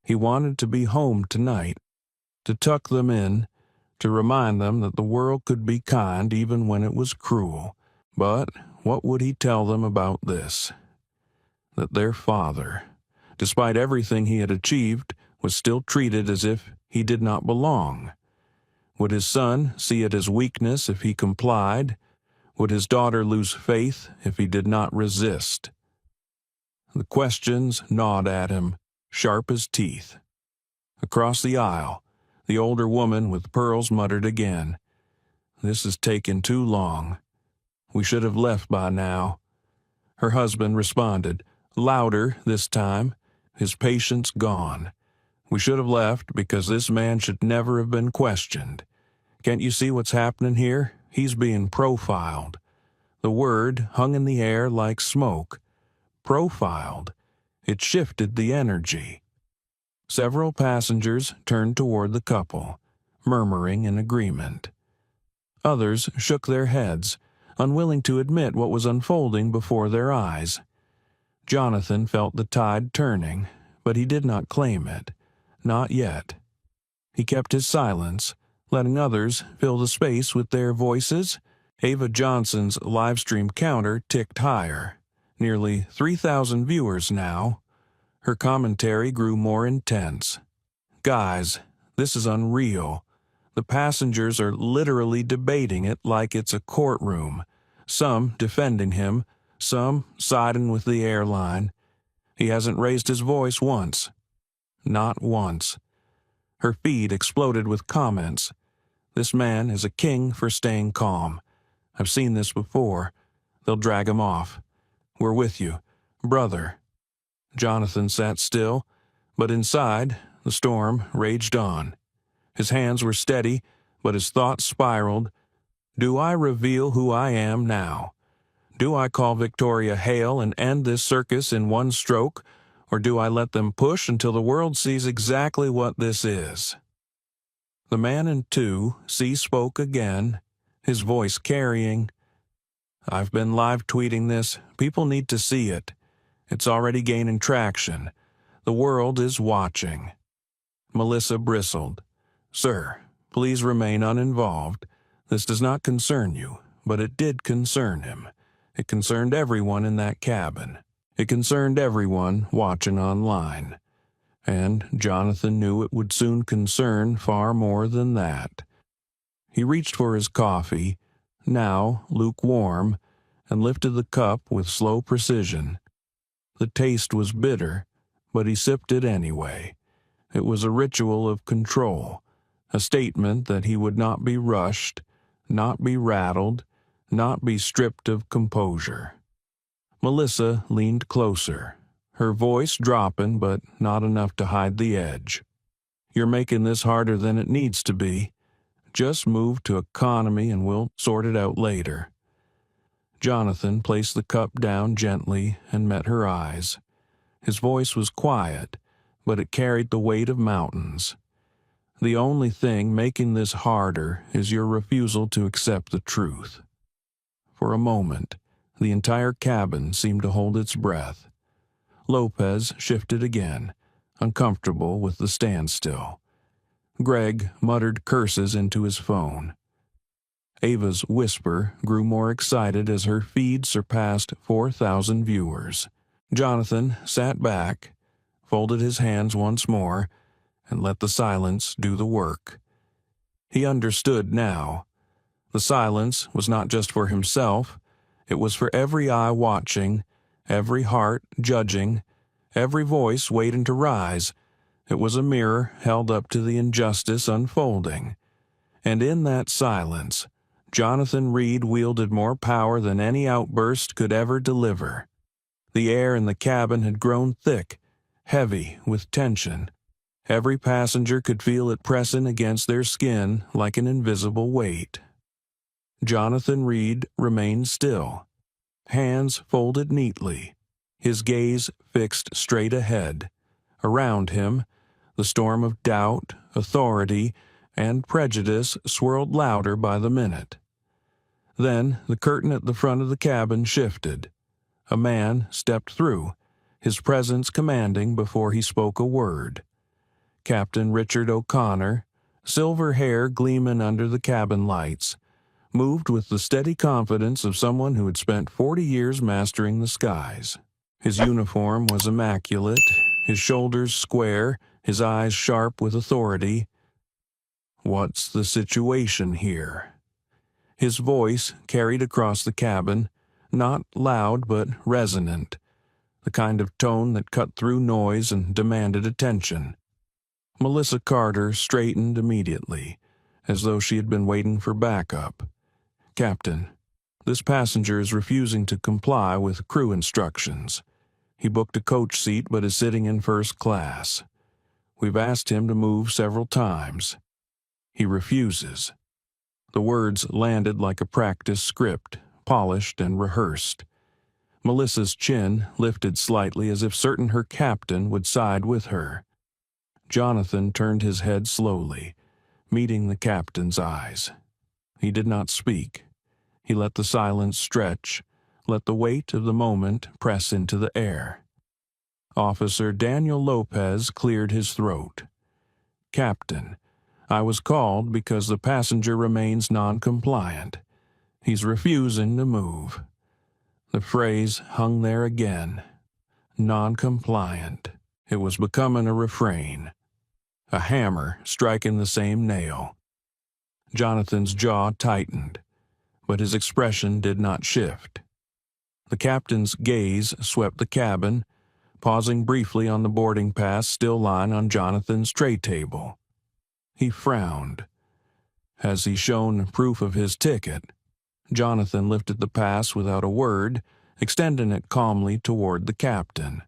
S1: He wanted to be home tonight, to tuck them in, to remind them that the world could be kind even when it was cruel. But what would he tell them about this? That their father, despite everything he had achieved, was still treated as if he did not belong. Would his son see it as weakness if he complied? Would his daughter lose faith if he did not resist? The questions gnawed at him, sharp as teeth. Across the aisle, the older woman with pearls muttered again, "This has taken too long. We should have left by now." Her husband responded, louder this time, his patience gone. We should have left because this man should never have been questioned. Can't you see what's happening here? He's being profiled. The word hung in the air like smoke. Profiled. It shifted the energy. Several passengers turned toward the couple, murmuring in agreement. Others shook their heads, unwilling to admit what was unfolding before their eyes. Jonathan felt the tide turning, but he did not claim it. Not yet. He kept his silence, letting others fill the space with their voices. Ava Johnson's livestream counter ticked higher. Nearly 3,000 viewers now. Her commentary grew more intense. Guys, this is unreal. The passengers are literally debating it like it's a courtroom. Some defending him, some siding with the airline. He hasn't raised his voice once. Not once. Her feed exploded with comments. This man is a king for staying calm. I've seen this before. They'll drag him off. We're with you, brother. Jonathan sat still, but inside, the storm raged on. His hands were steady, but his thoughts spiraled. Do I reveal who I am now? Do I call Victoria hail and end this circus in one stroke, or do I let them push until the world sees exactly what this is? The man in 2C spoke again, his voice carrying. I've been live tweeting this. People need to see it. It's already gaining traction. The world is watching. Melissa bristled. Sir, please remain uninvolved. This does not concern you, but it did concern him. It concerned everyone in that cabin. It concerned everyone watching online. And Jonathan knew it would soon concern far more than that. He reached for his coffee, now lukewarm, and lifted the cup with slow precision. The taste was bitter, but he sipped it anyway. It was a ritual of control, a statement that he would not be rushed, not be rattled, not be stripped of composure. Melissa leaned closer, her voice dropping but not enough to hide the edge. You're making this harder than it needs to be. Just move to economy and we'll sort it out later. Jonathan placed the cup down gently and met her eyes. His voice was quiet, but it carried the weight of mountains. The only thing making this harder is your refusal to accept the truth. For a moment, the entire cabin seemed to hold its breath. Lopez shifted again, uncomfortable with the standstill. Greg muttered curses into his phone. Ava's whisper grew more excited as her feed surpassed 4,000 viewers. Jonathan sat back, folded his hands once more, and let the silence do the work. He understood now. The silence was not just for himself. It was for every eye watching, every heart judging, every voice waiting to rise. It was a mirror held up to the injustice unfolding. And in that silence, Jonathan Reed wielded more power than any outburst could ever deliver. The air in the cabin had grown thick, heavy with tension. Every passenger could feel it pressing against their skin like an invisible weight. Jonathan Reed remained still, hands folded neatly, his gaze fixed straight ahead. Around him, the storm of doubt, authority, and prejudice swirled louder by the minute. Then the curtain at the front of the cabin shifted. A man stepped through, his presence commanding before he spoke a word. Captain Richard O'Connor, silver hair gleaming under the cabin lights, moved with the steady confidence of someone who had spent 40 years mastering the skies. His uniform was immaculate, his shoulders square, his eyes sharp with authority. What's the situation here? His voice carried across the cabin, not loud but resonant, the kind of tone that cut through noise and demanded attention. Melissa Carter straightened immediately, as though she had been waiting for backup. Captain, this passenger is refusing to comply with crew instructions. He booked a coach seat but is sitting in first class. We've asked him to move several times. He refuses. The words landed like a practice script, polished and rehearsed. Melissa's chin lifted slightly as if certain her captain would side with her. Jonathan turned his head slowly, meeting the captain's eyes. He did not speak. He let the silence stretch, let the weight of the moment press into the air. Officer Daniel Lopez cleared his throat. "Captain, I was called because the passenger remains non-compliant. He's refusing to move." The phrase hung there again. Non-compliant. It was becoming a refrain. A hammer striking the same nail. Jonathan's jaw tightened, but his expression did not shift. The captain's gaze swept the cabin, pausing briefly on the boarding pass still lying on Jonathan's tray table. He frowned. Has he shown proof of his ticket? Jonathan lifted the pass without a word, extending it calmly toward the captain.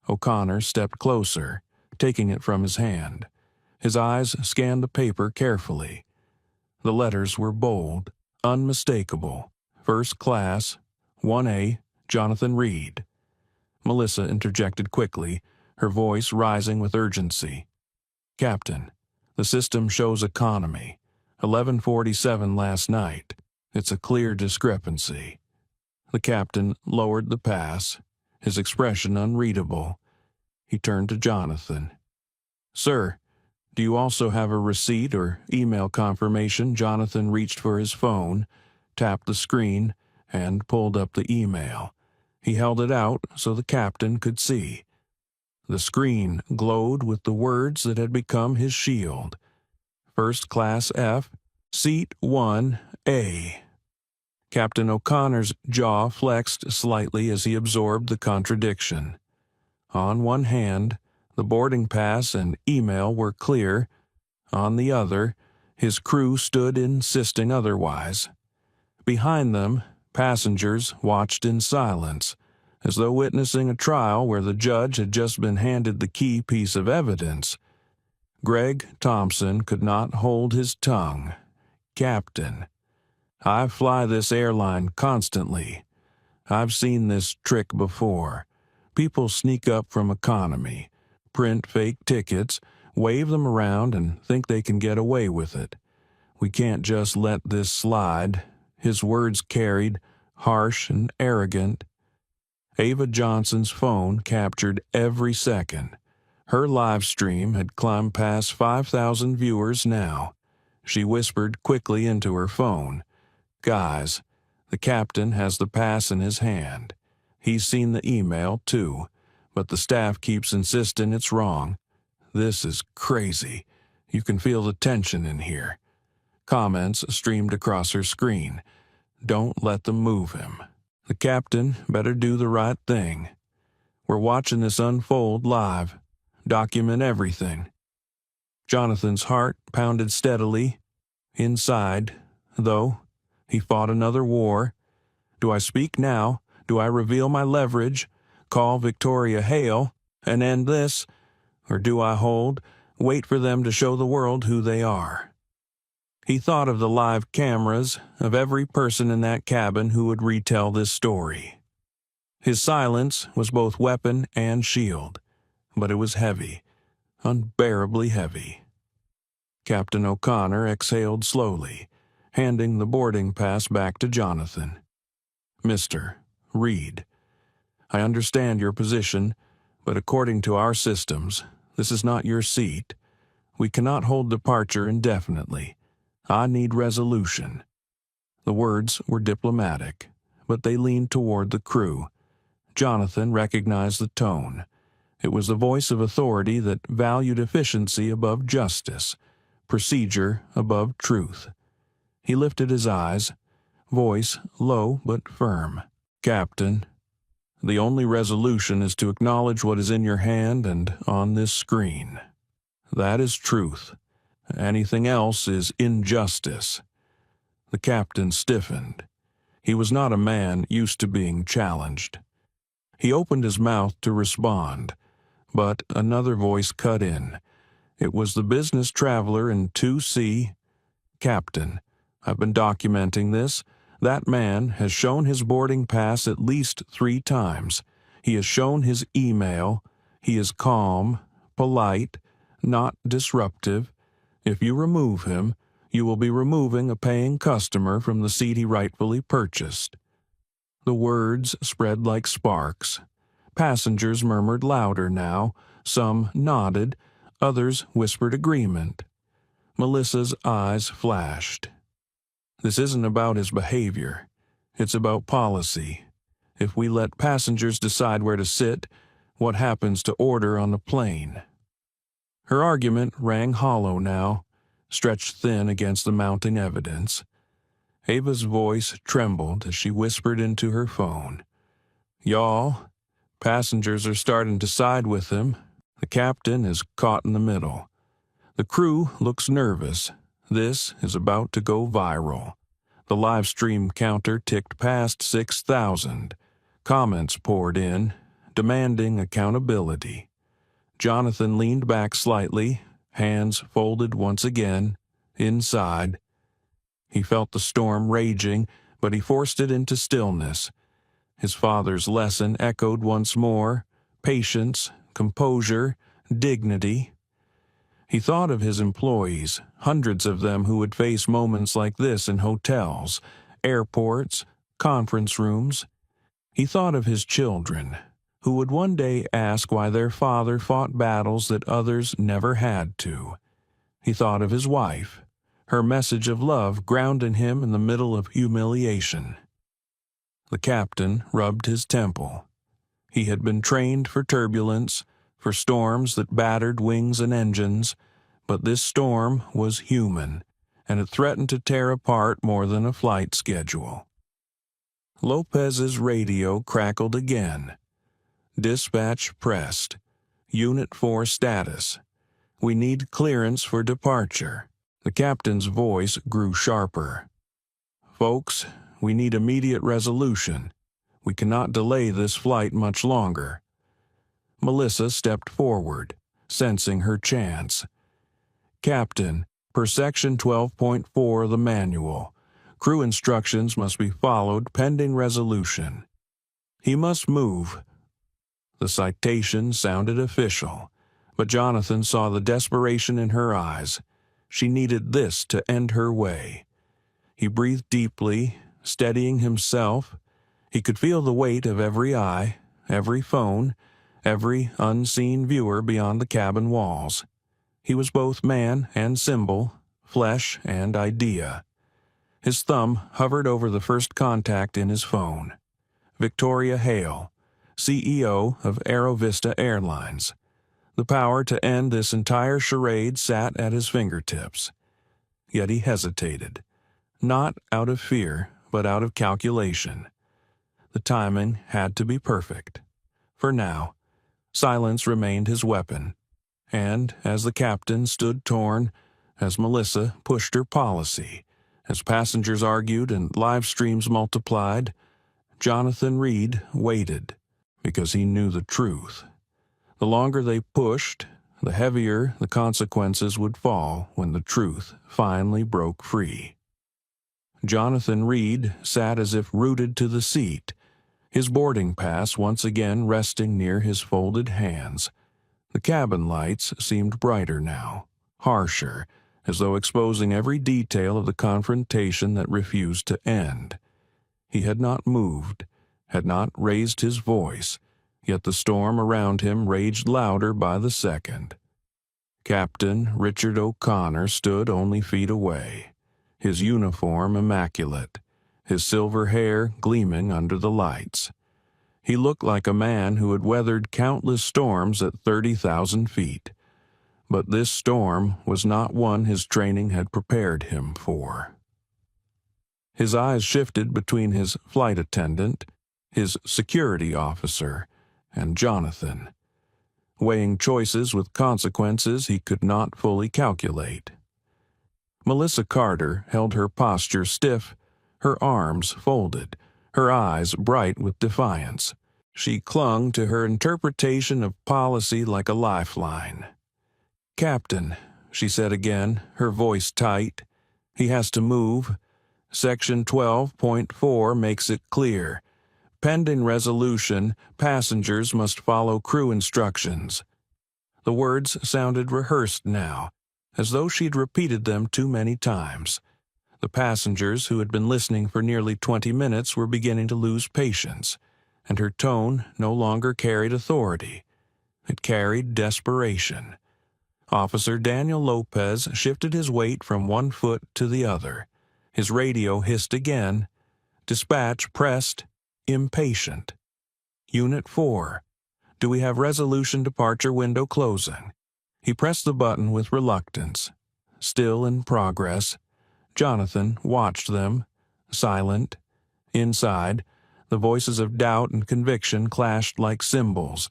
S1: O'Connor stepped closer, taking it from his hand. His eyes scanned the paper carefully. The letters were bold, unmistakable. First class, 1A, Jonathan Reed. Melissa interjected quickly, her voice rising with urgency. "Captain, the system shows economy. 11:47 last night. It's a clear discrepancy." The captain lowered the pass, his expression unreadable. He turned to Jonathan. "Sir, do you also have a receipt or email confirmation?" Jonathan reached for his phone, tapped the screen, and pulled up the email. He held it out so the captain could see. The screen glowed with the words that had become his shield. First Class F, Seat 1A. Captain O'Connor's jaw flexed slightly as he absorbed the contradiction. On one hand, the boarding pass and email were clear. On the other, his crew stood insisting otherwise. Behind them, passengers watched in silence, as though witnessing a trial where the judge had just been handed the key piece of evidence. Greg Thompson could not hold his tongue. "Captain, I fly this airline constantly. I've seen this trick before. People sneak up from economy, print fake tickets, wave them around, and think they can get away with it. We can't just let this slide." His words carried, harsh and arrogant. Ava Johnson's phone captured every second. Her live stream had climbed past 5,000 viewers now. She whispered quickly into her phone, "Guys, the captain has the pass in his hand. He's seen the email, too, but the staff keeps insisting it's wrong. This is crazy. You can feel the tension in here." Comments streamed across her screen. "Don't let them move him. The captain better do the right thing. We're watching this unfold live. Document everything." Jonathan's heart pounded steadily. Inside, though, he fought another war. Do I speak now? Do I reveal my leverage, call Victoria Hale, and end this? Or do I hold, wait for them to show the world who they are? He thought of the live cameras, of every person in that cabin who would retell this story. His silence was both weapon and shield, but it was heavy, unbearably heavy. Captain O'Connor exhaled slowly, handing the boarding pass back to Jonathan. "Mr. Reed, I understand your position, but according to our systems, this is not your seat. We cannot hold departure indefinitely. I need resolution." The words were diplomatic, but they leaned toward the crew. Jonathan recognized the tone. It was the voice of authority that valued efficiency above justice, procedure above truth. He lifted his eyes, voice low but firm. "Captain, the only resolution is to acknowledge what is in your hand and on this screen. That is truth. Anything else is injustice." The captain stiffened. He was not a man used to being challenged. He opened his mouth to respond, but another voice cut in. It was the business traveler in 2C. "Captain, I've been documenting this. That man has shown his boarding pass at least 3 times. He has shown his email. He is calm, polite, not disruptive. If you remove him, you will be removing a paying customer from the seat he rightfully purchased." The words spread like sparks. Passengers murmured louder now. Some nodded. Others whispered agreement. Melissa's eyes flashed. "This isn't about his behavior. It's about policy. If we let passengers decide where to sit, what happens to order on the plane?" Her argument rang hollow now, stretched thin against the mounting evidence. Ava's voice trembled as she whispered into her phone. "Y'all, passengers are starting to side with him. The captain is caught in the middle. The crew looks nervous. This is about to go viral." The live stream counter ticked past 6,000. Comments poured in, demanding accountability. Jonathan leaned back slightly, hands folded once again, inside. He felt the storm raging, but he forced it into stillness. His father's lesson echoed once more: patience, composure, dignity. He thought of his employees, hundreds of them who would face moments like this in hotels, airports, conference rooms. He thought of his children, who would one day ask why their father fought battles that others never had to. He thought of his wife, her message of love grounding him in the middle of humiliation. The captain rubbed his temple. He had been trained for turbulence, for storms that battered wings and engines, but this storm was human, and it threatened to tear apart more than a flight schedule. Lopez's radio crackled again. Dispatch pressed. Unit 4 status. We need clearance for departure. The captain's voice grew sharper. Folks, we need immediate resolution. We cannot delay this flight much longer. Melissa stepped forward, sensing her chance. Captain, per section 12.4 of the manual, crew instructions must be followed pending resolution. He must move. The citation sounded official, but Jonathan saw the desperation in her eyes. She needed this to end her way. He breathed deeply, steadying himself. He could feel the weight of every eye, every phone, every unseen viewer beyond the cabin walls. He was both man and symbol, flesh and idea. His thumb hovered over the first contact in his phone. Victoria Hale, CEO of Aerovista Airlines. The power to end this entire charade sat at his fingertips. Yet he hesitated, not out of fear, but out of calculation. The timing had to be perfect. For now, silence remained his weapon, and as the captain stood torn, as Melissa pushed her policy, as passengers argued and live streams multiplied, Jonathan Reed waited, because he knew the truth. The longer they pushed, the heavier the consequences would fall when the truth finally broke free. Jonathan Reed sat as if rooted to the seat, his boarding pass once again resting near his folded hands. The cabin lights seemed brighter now, harsher, as though exposing every detail of the confrontation that refused to end. He had not moved, had not raised his voice, yet the storm around him raged louder by the second. Captain Richard O'Connor stood only feet away, his uniform immaculate, his silver hair gleaming under the lights. He looked like a man who had weathered countless storms at 30,000 feet. But this storm was not one his training had prepared him for. His eyes shifted between his flight attendant, his security officer, and Jonathan, weighing choices with consequences he could not fully calculate. Melissa Carter held her posture stiff, her arms folded, her eyes bright with defiance. She clung to her interpretation of policy like a lifeline. "Captain," she said again, her voice tight. "He has to move. Section 12.4 makes it clear. Pending resolution, passengers must follow crew instructions." The words sounded rehearsed now, as though she'd repeated them too many times. The passengers who had been listening for nearly 20 minutes were beginning to lose patience, and her tone no longer carried authority. It carried desperation. Officer Daniel Lopez shifted his weight from one foot to the other. His radio hissed again. Dispatch pressed, impatient. "Unit 4. Do we have resolution departure window closing?" He pressed the button with reluctance. Still in progress. Jonathan watched them, silent. Inside, the voices of doubt and conviction clashed like cymbals.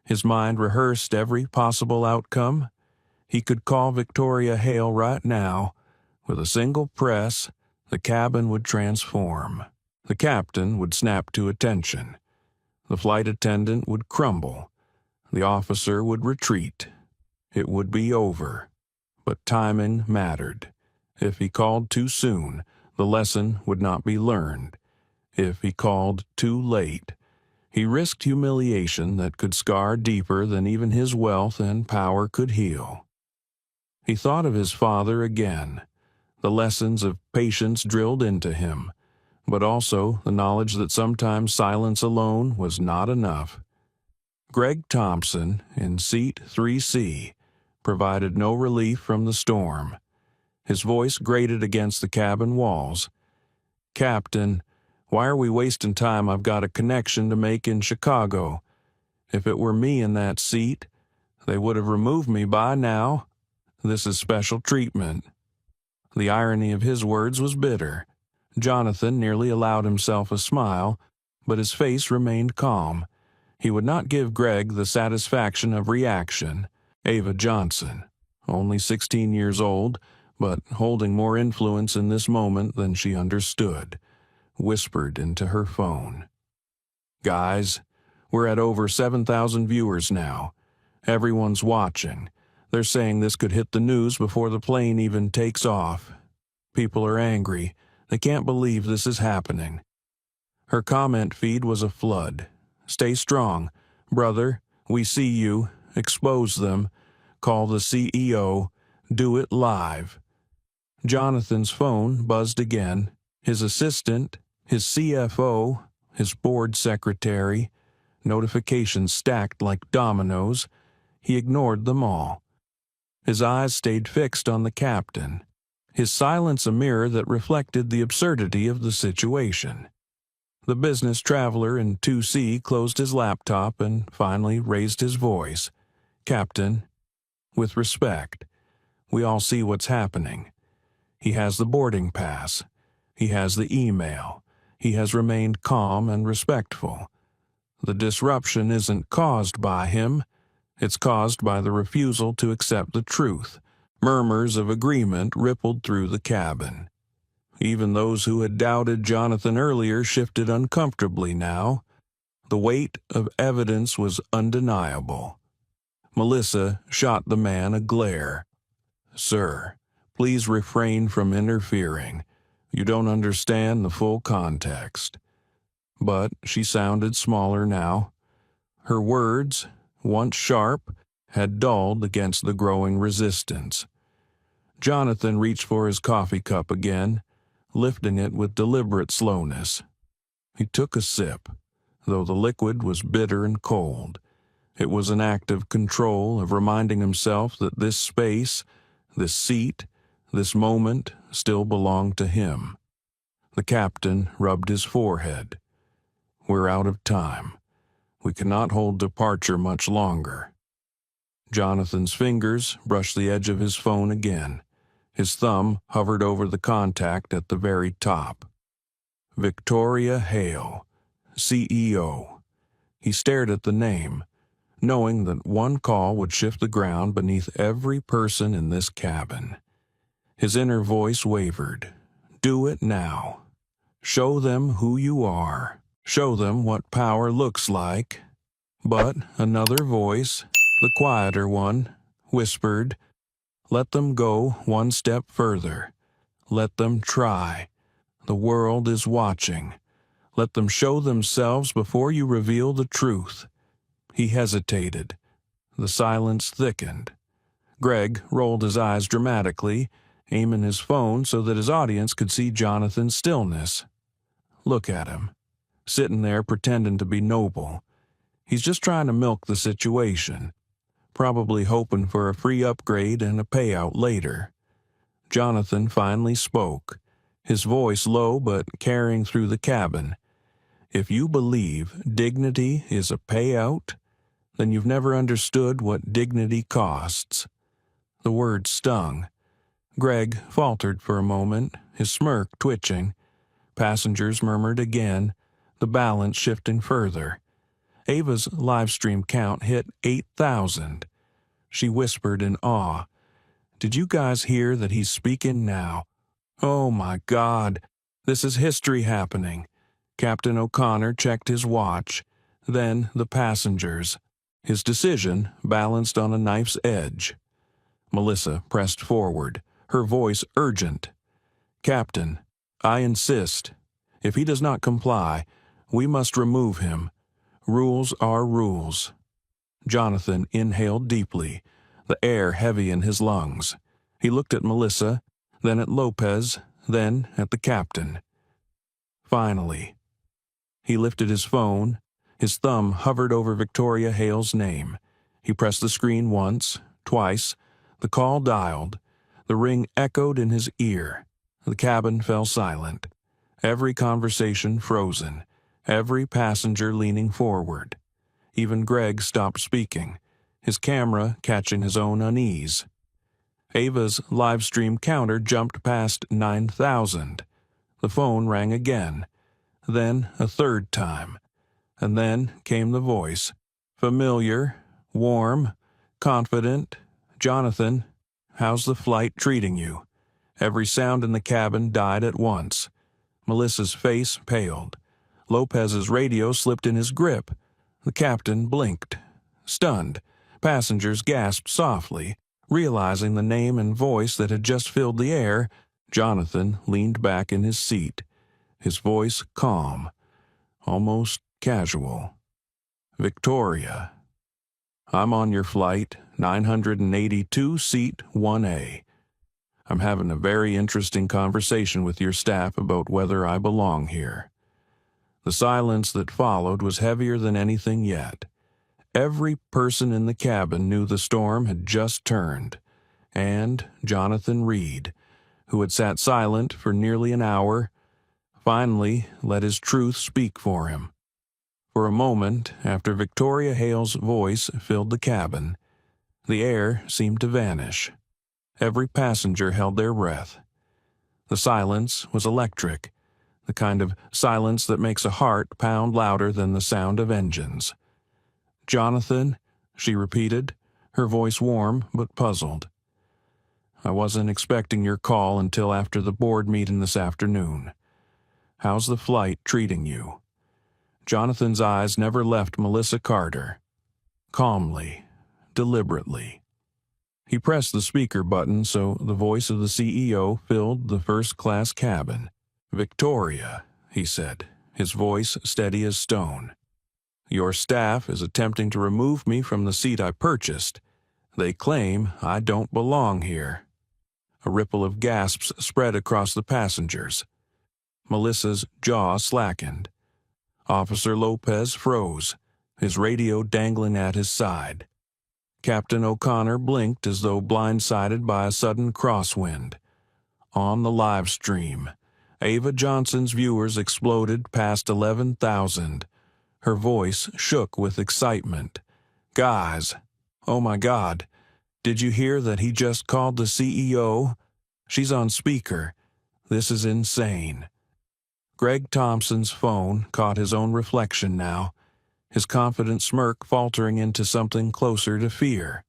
S1: His mind rehearsed every possible outcome. He could call Victoria Hale right now. With a single press, the cabin would transform. The captain would snap to attention. The flight attendant would crumble. The officer would retreat. It would be over. But timing mattered. If he called too soon, the lesson would not be learned. If he called too late, he risked humiliation that could scar deeper than even his wealth and power could heal. He thought of his father again, the lessons of patience drilled into him, but also the knowledge that sometimes silence alone was not enough. Greg Thompson, in seat 3C, provided no relief from the storm. His voice grated against the cabin walls. "Captain, why are we wasting time? I've got a connection to make in Chicago. If it were me in that seat, they would have removed me by now. This is special treatment." The irony of his words was bitter. Jonathan nearly allowed himself a smile, but his face remained calm. He would not give Greg the satisfaction of reaction. Ava Johnson, only 16 years old, but holding more influence in this moment than she understood, whispered into her phone. "Guys, we're at over 7,000 viewers now. Everyone's watching. They're saying this could hit the news before the plane even takes off. People are angry. They can't believe this is happening." Her comment feed was a flood. "Stay strong. Brother, we see you. Expose them. Call the CEO. Do it live." Jonathan's phone buzzed again. His assistant, his CFO, his board secretary. Notifications stacked like dominoes. He ignored them all. His eyes stayed fixed on the captain, his silence a mirror that reflected the absurdity of the situation. The business traveler in 2C closed his laptop and finally raised his voice. "Captain, with respect, we all see what's happening. He has the boarding pass. He has the email. He has remained calm and respectful. The disruption isn't caused by him. It's caused by the refusal to accept the truth." Murmurs of agreement rippled through the cabin. Even those who had doubted Jonathan earlier shifted uncomfortably now. The weight of evidence was undeniable. Melissa shot the man a glare. "Sir, please refrain from interfering. You don't understand the full context." But she sounded smaller now. Her words, once sharp, had dulled against the growing resistance. Jonathan reached for his coffee cup again, lifting it with deliberate slowness. He took a sip, though the liquid was bitter and cold. It was an act of control, of reminding himself that this space, this seat, this moment still belonged to him. The captain rubbed his forehead. "We're out of time. We cannot hold departure much longer." Jonathan's fingers brushed the edge of his phone again. His thumb hovered over the contact at the very top. Victoria Hale, CEO. He stared at the name, knowing that one call would shift the ground beneath every person in this cabin. His inner voice wavered. "Do it now. Show them who you are." Show them what power looks like. But another voice, the quieter one, whispered, let them go one step further. Let them try. The world is watching. Let them show themselves before you reveal the truth. He hesitated. The silence thickened. Greg rolled his eyes dramatically, aiming his phone so that his audience could see Jonathan's stillness. Look at him, sitting there pretending to be noble. He's just trying to milk the situation, probably hoping for a free upgrade and a payout later. Jonathan finally spoke, his voice low but carrying through the cabin. If you believe dignity is a payout, then you've never understood what dignity costs. The word stung. Greg faltered for a moment, his smirk twitching. Passengers murmured again, the balance shifting further. Ava's live stream count hit 8,000. She whispered in awe, "Did you guys hear that he's speaking now? Oh my God, this is history happening." Captain O'Connor checked his watch, then the passengers. His decision balanced on a knife's edge. Melissa pressed forward, her voice urgent. "Captain, I insist. If he does not comply, we must remove him. Rules are rules." Jonathan inhaled deeply, the air heavy in his lungs. He looked at Melissa, then at Lopez, then at the captain. Finally, he lifted his phone. His thumb hovered over Victoria Hale's name. He pressed the screen once, twice. The call dialed. The ring echoed in his ear. The cabin fell silent. Every conversation frozen. Every passenger leaning forward. Even Greg stopped speaking, his camera catching his own unease. Ava's live stream counter jumped past 9,000. The phone rang again, then a third time. And then came the voice, familiar, warm, confident. "Jonathan, how's the flight treating you?" Every sound in the cabin died at once. Melissa's face paled. Lopez's radio slipped in his grip. The captain blinked. Stunned, passengers gasped softly, realizing the name and voice that had just filled the air. Jonathan leaned back in his seat, his voice calm, almost casual. "Victoria, I'm on your flight 982, seat 1A. I'm having a very interesting conversation with your staff about whether I belong here." The silence that followed was heavier than anything yet. Every person in the cabin knew the storm had just turned, and Jonathan Reed, who had sat silent for nearly an hour, finally let his truth speak for him. For a moment, after Victoria Hale's voice filled the cabin, the air seemed to vanish. Every passenger held their breath. The silence was electric, the kind of silence that makes a heart pound louder than the sound of engines. "Jonathan," she repeated, her voice warm but puzzled. "I wasn't expecting your call until after the board meeting this afternoon. How's the flight treating you?" Jonathan's eyes never left Melissa Carter. Calmly, deliberately. He pressed the speaker button so the voice of the CEO filled the first-class cabin. "Victoria," he said, his voice steady as stone. "Your staff is attempting to remove me from the seat I purchased. They claim I don't belong here." A ripple of gasps spread across the passengers. Melissa's jaw slackened. Officer Lopez froze, his radio dangling at his side. Captain O'Connor blinked as though blindsided by a sudden crosswind. On the live stream, Ava Johnson's viewers exploded past 11,000. Her voice shook with excitement. "Guys, oh my God, did you hear that he just called the CEO? She's on speaker. This is insane." Greg Thompson's phone caught his own reflection now, his confident smirk faltering into something closer to fear.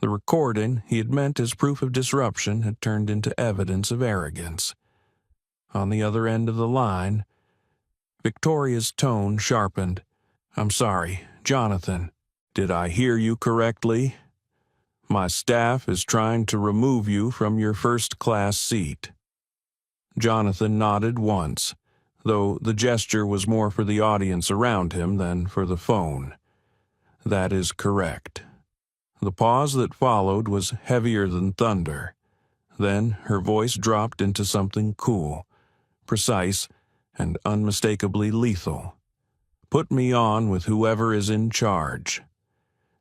S1: The recording he had meant as proof of disruption had turned into evidence of arrogance. On the other end of the line, Victoria's tone sharpened. I'm sorry, Jonathan. Did I hear you correctly? My staff is trying to remove you from your first-class seat. Jonathan nodded once, though the gesture was more for the audience around him than for the phone. That is correct. The pause that followed was heavier than thunder. Then her voice dropped into something cool, precise, and unmistakably lethal. Put me on with whoever is in charge.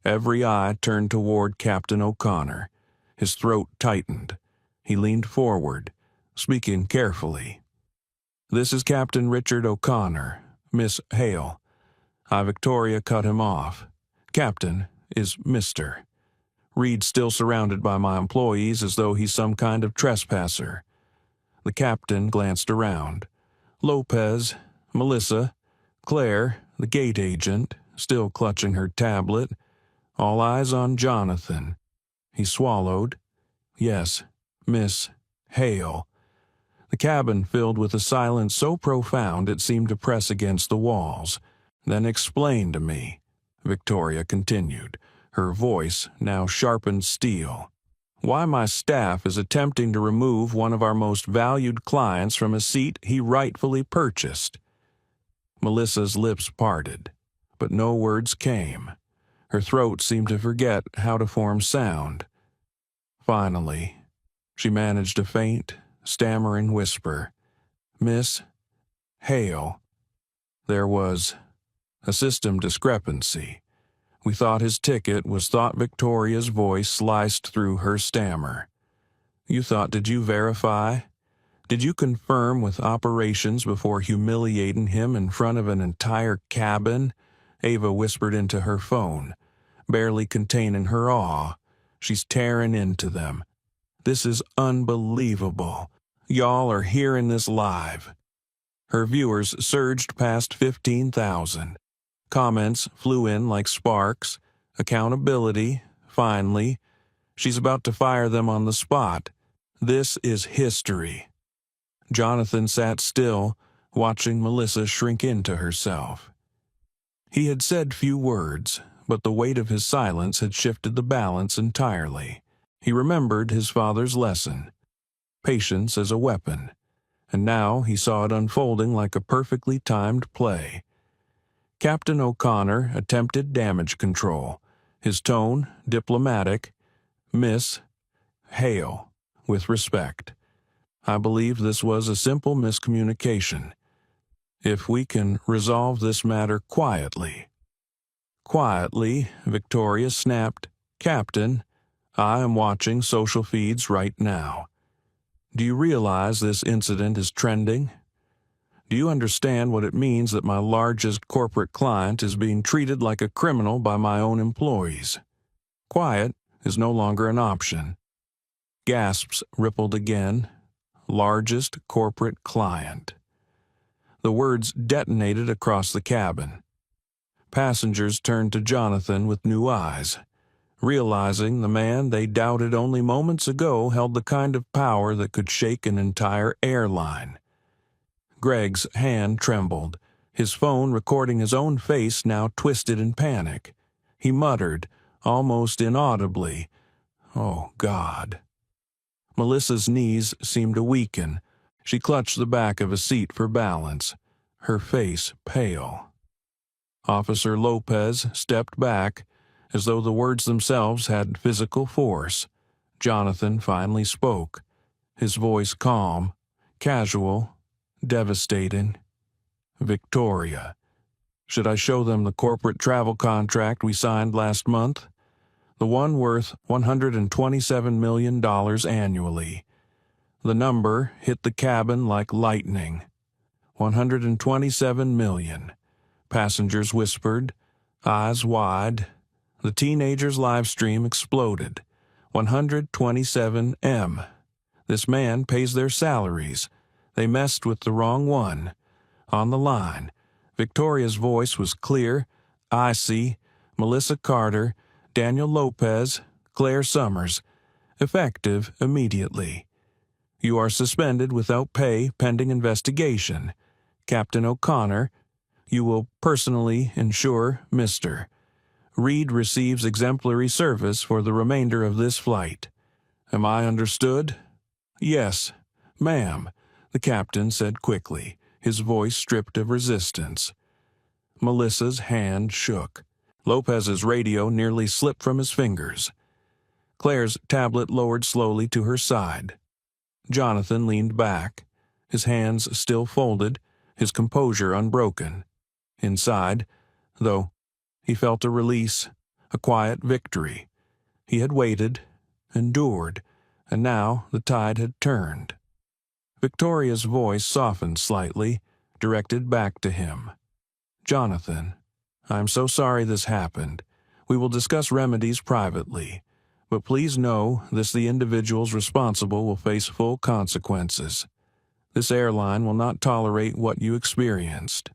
S1: Every eye turned toward Captain O'Connor. His throat tightened. He leaned forward, speaking carefully. This is Captain Richard O'Connor, Miss Hale. Victoria cut him off. Captain is Mr. Reed's still surrounded by my employees as though he's some kind of trespasser. The captain glanced around. Lopez, Melissa, Claire, the gate agent, still clutching her tablet. All eyes on Jonathan. He swallowed. Yes, Miss Hale. The cabin filled with a silence so profound it seemed to press against the walls. Then explain to me, Victoria continued, her voice now sharpened steel, why my staff is attempting to remove one of our most valued clients from a seat he rightfully purchased. Melissa's lips parted, but no words came. Her throat seemed to forget how to form sound. Finally, she managed a faint, stammering whisper. Miss Hale. There was a system discrepancy. We thought his ticket was thought Victoria's voice sliced through her stammer. You thought, did you verify? Did you confirm with operations before humiliating him in front of an entire cabin? Ava whispered into her phone, barely containing her awe. She's tearing into them. This is unbelievable. Y'all are hearing this live. Her viewers surged past 15,000. Comments flew in like sparks. Accountability, finally. She's about to fire them on the spot. This is history. Jonathan sat still, watching Melissa shrink into herself. He had said few words, but the weight of his silence had shifted the balance entirely. He remembered his father's lesson, patience as a weapon, and now he saw it unfolding like a perfectly timed play. Captain O'Connor attempted damage control, his tone diplomatic. Miss Hale, with respect. I believe this was a simple miscommunication. If we can resolve this matter quietly. Quietly, Victoria snapped, Captain, I am watching social feeds right now. Do you realize this incident is trending? Do you understand what it means that my largest corporate client is being treated like a criminal by my own employees? Quiet is no longer an option. Gasps rippled again. Largest corporate client. The words detonated across the cabin. Passengers turned to Jonathan with new eyes, realizing the man they doubted only moments ago held the kind of power that could shake an entire airline. Greg's hand trembled, his phone recording his own face now twisted in panic. He muttered, almost inaudibly, "Oh, God." Melissa's knees seemed to weaken. She clutched the back of a seat for balance, her face pale. Officer Lopez stepped back, as though the words themselves had physical force. Jonathan finally spoke, his voice calm, casual, devastating. Victoria. Should I show them the corporate travel contract we signed last month? The one worth $127 million annually. The number hit the cabin like lightning. 127 million. Passengers whispered, eyes wide. The teenager's live stream exploded. 127 M. This man pays their salaries. They messed with the wrong one. On the line, Victoria's voice was clear. I see. Melissa Carter, Daniel Lopez, Claire Summers. Effective immediately. You are suspended without pay pending investigation. Captain O'Connor, you will personally ensure Mr. Reed receives exemplary service for the remainder of this flight. Am I understood?" "Yes, ma'am," the captain said quickly, his voice stripped of resistance. Melissa's hand shook. Lopez's radio nearly slipped from his fingers. Claire's tablet lowered slowly to her side. Jonathan leaned back, his hands still folded, his composure unbroken. Inside, though, he felt a release, a quiet victory. He had waited, endured, and now the tide had turned. Victoria's voice softened slightly, directed back to him. "Jonathan, I'm so sorry this happened. We will discuss remedies privately. But please know the individuals responsible will face full consequences. This airline will not tolerate what you experienced."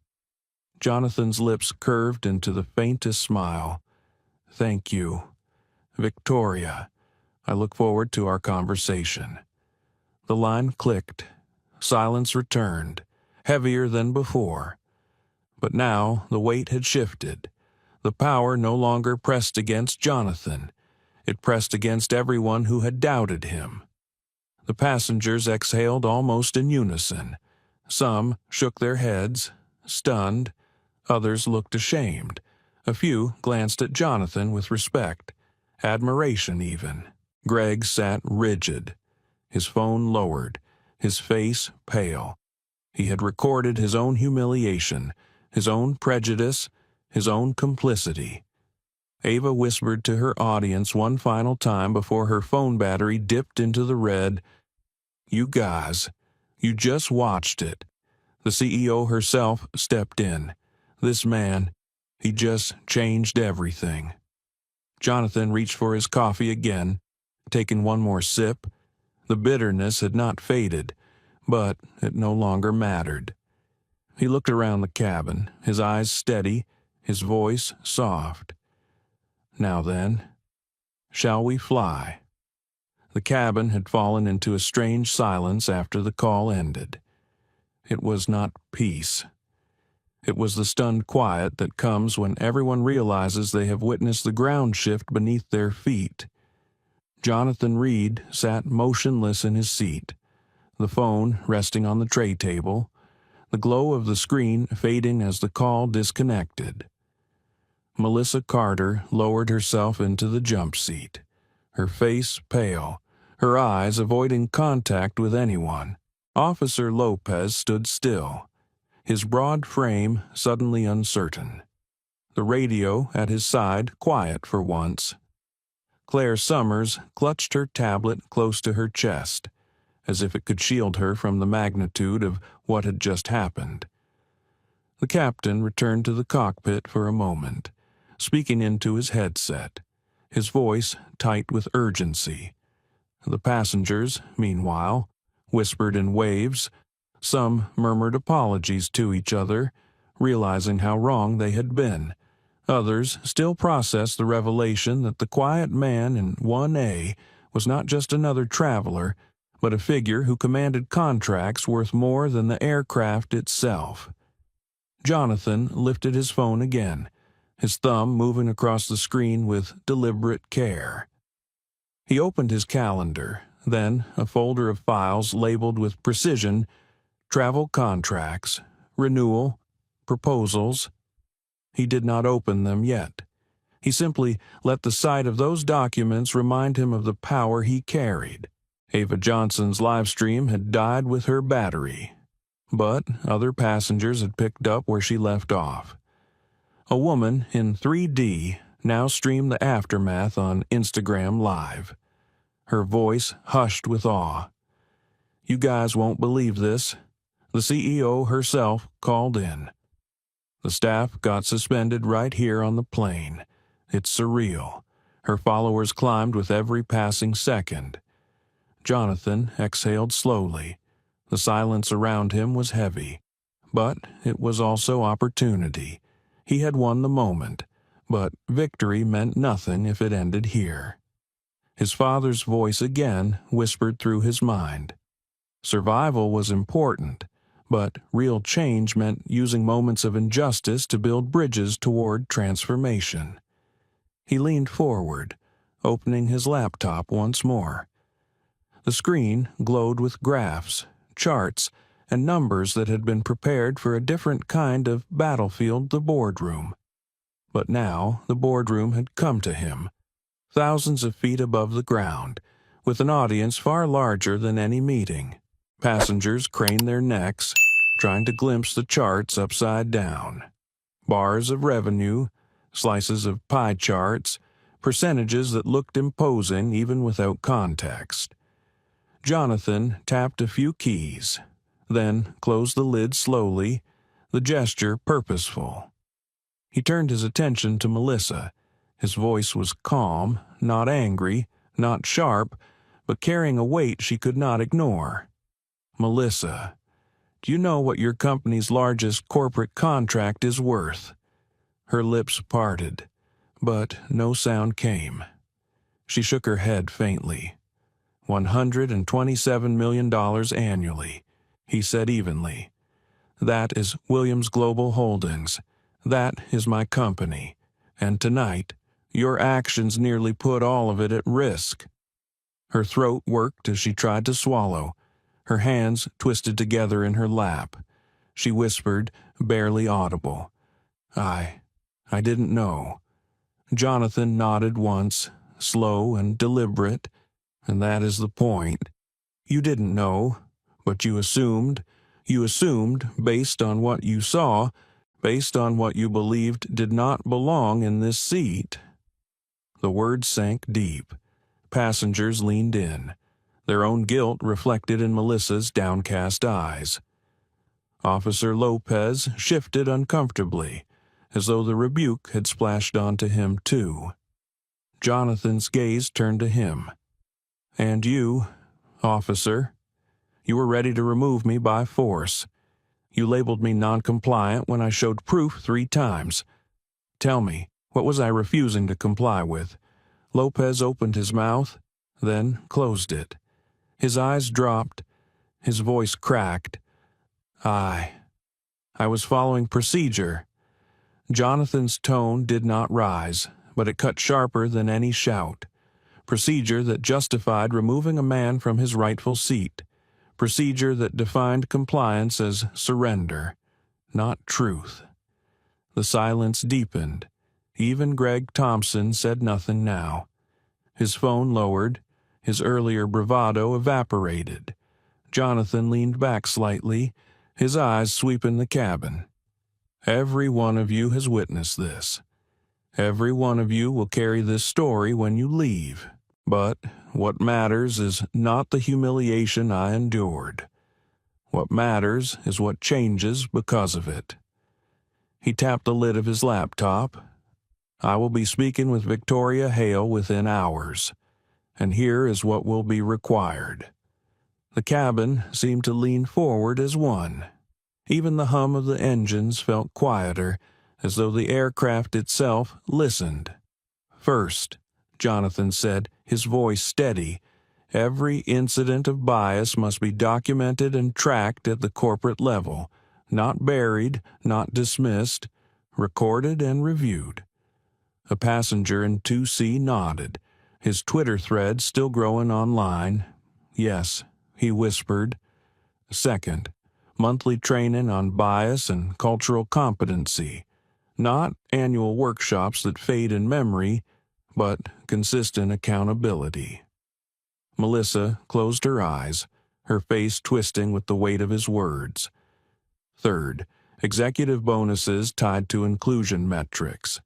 S1: Jonathan's lips curved into the faintest smile. "Thank you. Victoria, I look forward to our conversation." The line clicked. Silence returned, heavier than before. But now the weight had shifted. The power no longer pressed against Jonathan. It pressed against everyone who had doubted him. The passengers exhaled almost in unison. Some shook their heads, stunned. Others looked ashamed. A few glanced at Jonathan with respect, admiration even. Greg sat rigid, his phone lowered, his face pale. He had recorded his own humiliation, his own prejudice, his own complicity. Ava whispered to her audience one final time before her phone battery dipped into the red. "You guys, you just watched it." The CEO herself stepped in. This man, he just changed everything. Jonathan reached for his coffee again, taking one more sip. The bitterness had not faded, but it no longer mattered. He looked around the cabin, his eyes steady, his voice soft. "Now then, shall we fly?" The cabin had fallen into a strange silence after the call ended. It was not peace. It was the stunned quiet that comes when everyone realizes they have witnessed the ground shift beneath their feet. Jonathan Reed sat motionless in his seat, the phone resting on the tray table, the glow of the screen fading as the call disconnected. Melissa Carter lowered herself into the jump seat, her face pale, her eyes avoiding contact with anyone. Officer Lopez stood still, his broad frame suddenly uncertain. The radio at his side quiet for once. Claire Summers clutched her tablet close to her chest, as if it could shield her from the magnitude of what had just happened. The captain returned to the cockpit for a moment, speaking into his headset, his voice tight with urgency. The passengers, meanwhile, whispered in waves. Some murmured apologies to each other, realizing how wrong they had been. Others still processed the revelation that the quiet man in 1A was not just another traveler, but a figure who commanded contracts worth more than the aircraft itself. Jonathan lifted his phone again, his thumb moving across the screen with deliberate care. He opened his calendar, then a folder of files labeled with precision: travel contracts, renewal, proposals. He did not open them yet. He simply let the sight of those documents remind him of the power he carried. Ava Johnson's live stream had died with her battery, but other passengers had picked up where she left off. A woman in 3D now streamed the aftermath on Instagram Live. Her voice hushed with awe. "You guys won't believe this. The CEO herself called in. The staff got suspended right here on the plane. It's surreal. Her followers climbed with every passing second." Jonathan exhaled slowly. The silence around him was heavy, but it was also opportunity. He had won the moment, but victory meant nothing if it ended here. His father's voice again whispered through his mind. Survival was important, But real change meant using moments of injustice to build bridges toward transformation. He leaned forward, opening his laptop once more. The screen glowed with graphs, charts, and numbers that had been prepared for a different kind of battlefield, the boardroom. But now the boardroom had come to him, thousands of feet above the ground, with an audience far larger than any meeting. Passengers craned their necks, trying to glimpse the charts upside down. Bars of revenue, slices of pie charts, percentages that looked imposing even without context. Jonathan tapped a few keys, then closed the lid slowly, the gesture purposeful. He turned his attention to Melissa. His voice was calm, not angry, not sharp, but carrying a weight she could not ignore. "Melissa, do you know what your company's largest corporate contract is worth?" Her lips parted, but no sound came. She shook her head faintly. $127 million annually, he said evenly. "That is Williams Global Holdings. That is my company. And tonight, your actions nearly put all of it at risk." Her throat worked as she tried to swallow, her hands twisted together in her lap. She whispered, barely audible, I didn't know." Jonathan nodded once, slow and deliberate. "And that is the point. You didn't know, but you assumed. You assumed based on what you saw, based on what you believed did not belong in this seat." The words sank deep. Passengers leaned in, their own guilt reflected in Melissa's downcast eyes. Officer Lopez shifted uncomfortably, as though the rebuke had splashed onto him too. Jonathan's gaze turned to him. "And you, officer, you were ready to remove me by force. You labeled me non-compliant when I showed proof 3 times. Tell me, what was I refusing to comply with?" Lopez opened his mouth, then closed it. His eyes dropped, his voice cracked. I was following procedure." Jonathan's tone did not rise, but it cut sharper than any shout. Procedure that justified removing a man from his rightful seat. Procedure that defined compliance as surrender, not truth. The silence deepened. Even Greg Thompson said nothing now. His phone lowered, his earlier bravado evaporated. Jonathan leaned back slightly, his eyes sweeping the cabin. "Every one of you has witnessed this. Every one of you will carry this story when you leave. But what matters is not the humiliation I endured. What matters is what changes because of it." He tapped the lid of his laptop. "I will be speaking with Victoria Hale within hours, and here is what will be required." The cabin seemed to lean forward as one. Even the hum of the engines felt quieter, as though the aircraft itself listened. "First," Jonathan said, his voice steady, "every incident of bias must be documented and tracked at the corporate level, not buried, not dismissed, recorded and reviewed." A passenger in 2C nodded, his Twitter thread still growing online. "Yes," he whispered. "Second, monthly training on bias and cultural competency. Not annual workshops that fade in memory, but consistent accountability." Melissa closed her eyes, her face twisting with the weight of his words. "Third, executive bonuses tied to inclusion metrics.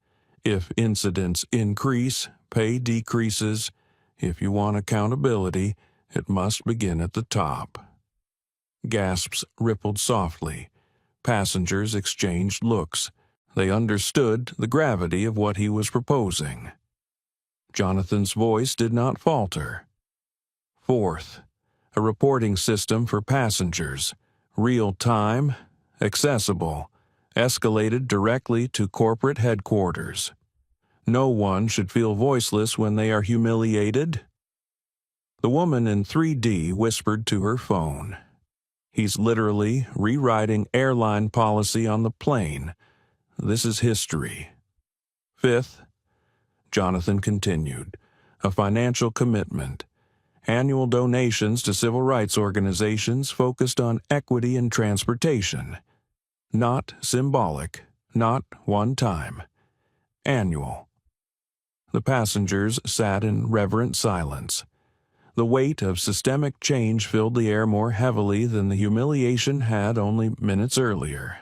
S1: If incidents increase, pay decreases. If you want accountability, it must begin at the top." Gasps rippled softly. Passengers exchanged looks. They understood the gravity of what he was proposing. Jonathan's voice did not falter. "Fourth, a reporting system for passengers, real-time, accessible, escalated directly to corporate headquarters. No one should feel voiceless when they are humiliated." The woman in 3D whispered to her phone. He's literally rewriting airline policy on the plane. This is history. Fifth, Jonathan continued, a financial commitment. Annual donations to civil rights organizations focused on equity in transportation. Not symbolic, not one time. Annual. The passengers sat in reverent silence. The weight of systemic change filled the air more heavily than the humiliation had only minutes earlier.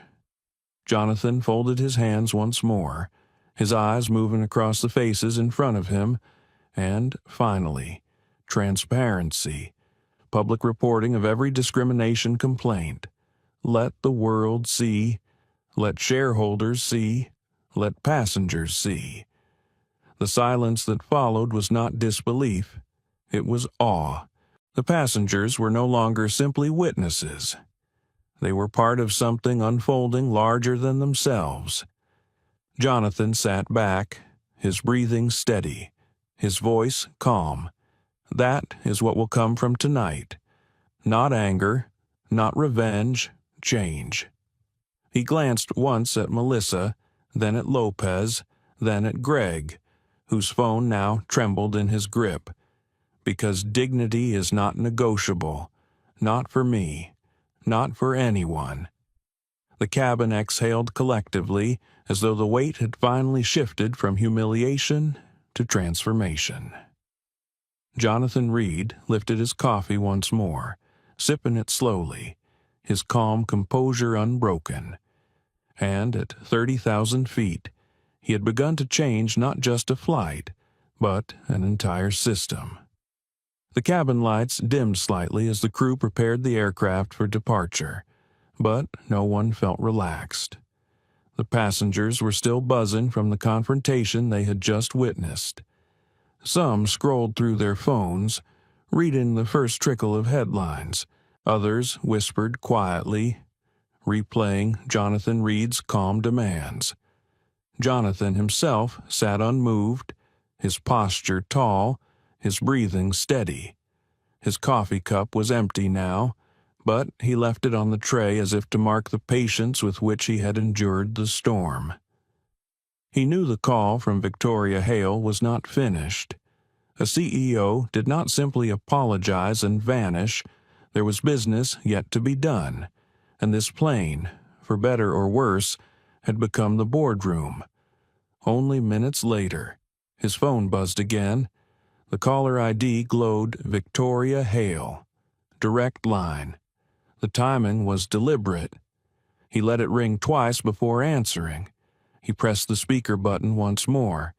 S1: Jonathan folded his hands once more, his eyes moving across the faces in front of him, and, finally, transparency, public reporting of every discrimination complaint. Let the world see, let shareholders see, let passengers see. The silence that followed was not disbelief. It was awe. The passengers were no longer simply witnesses. They were part of something unfolding larger than themselves. Jonathan sat back, his breathing steady, his voice calm. That is what will come from tonight. Not anger, not revenge, change. He glanced once at Melissa, then at Lopez, then at Greg, whose phone now trembled in his grip. Because dignity is not negotiable, not for me, not for anyone. The cabin exhaled collectively, as though the weight had finally shifted from humiliation to transformation. Jonathan Reed lifted his coffee once more, sipping it slowly, his calm composure unbroken. And at 30,000 feet, he had begun to change not just a flight, but an entire system. The cabin lights dimmed slightly as the crew prepared the aircraft for departure, but no one felt relaxed. The passengers were still buzzing from the confrontation they had just witnessed. Some scrolled through their phones, reading the first trickle of headlines. Others whispered quietly, replaying Jonathan Reed's calm demands. Jonathan himself sat unmoved, his posture tall, his breathing steady. His coffee cup was empty now, but he left it on the tray as if to mark the patience with which he had endured the storm. He knew the call from Victoria Hale was not finished. A CEO did not simply apologize and vanish. There was business yet to be done, and this plane, for better or worse, had become the boardroom. Only minutes later, his phone buzzed again. The caller ID glowed Victoria Hale. Direct line. The timing was deliberate. He let it ring twice before answering. He pressed the speaker button once more,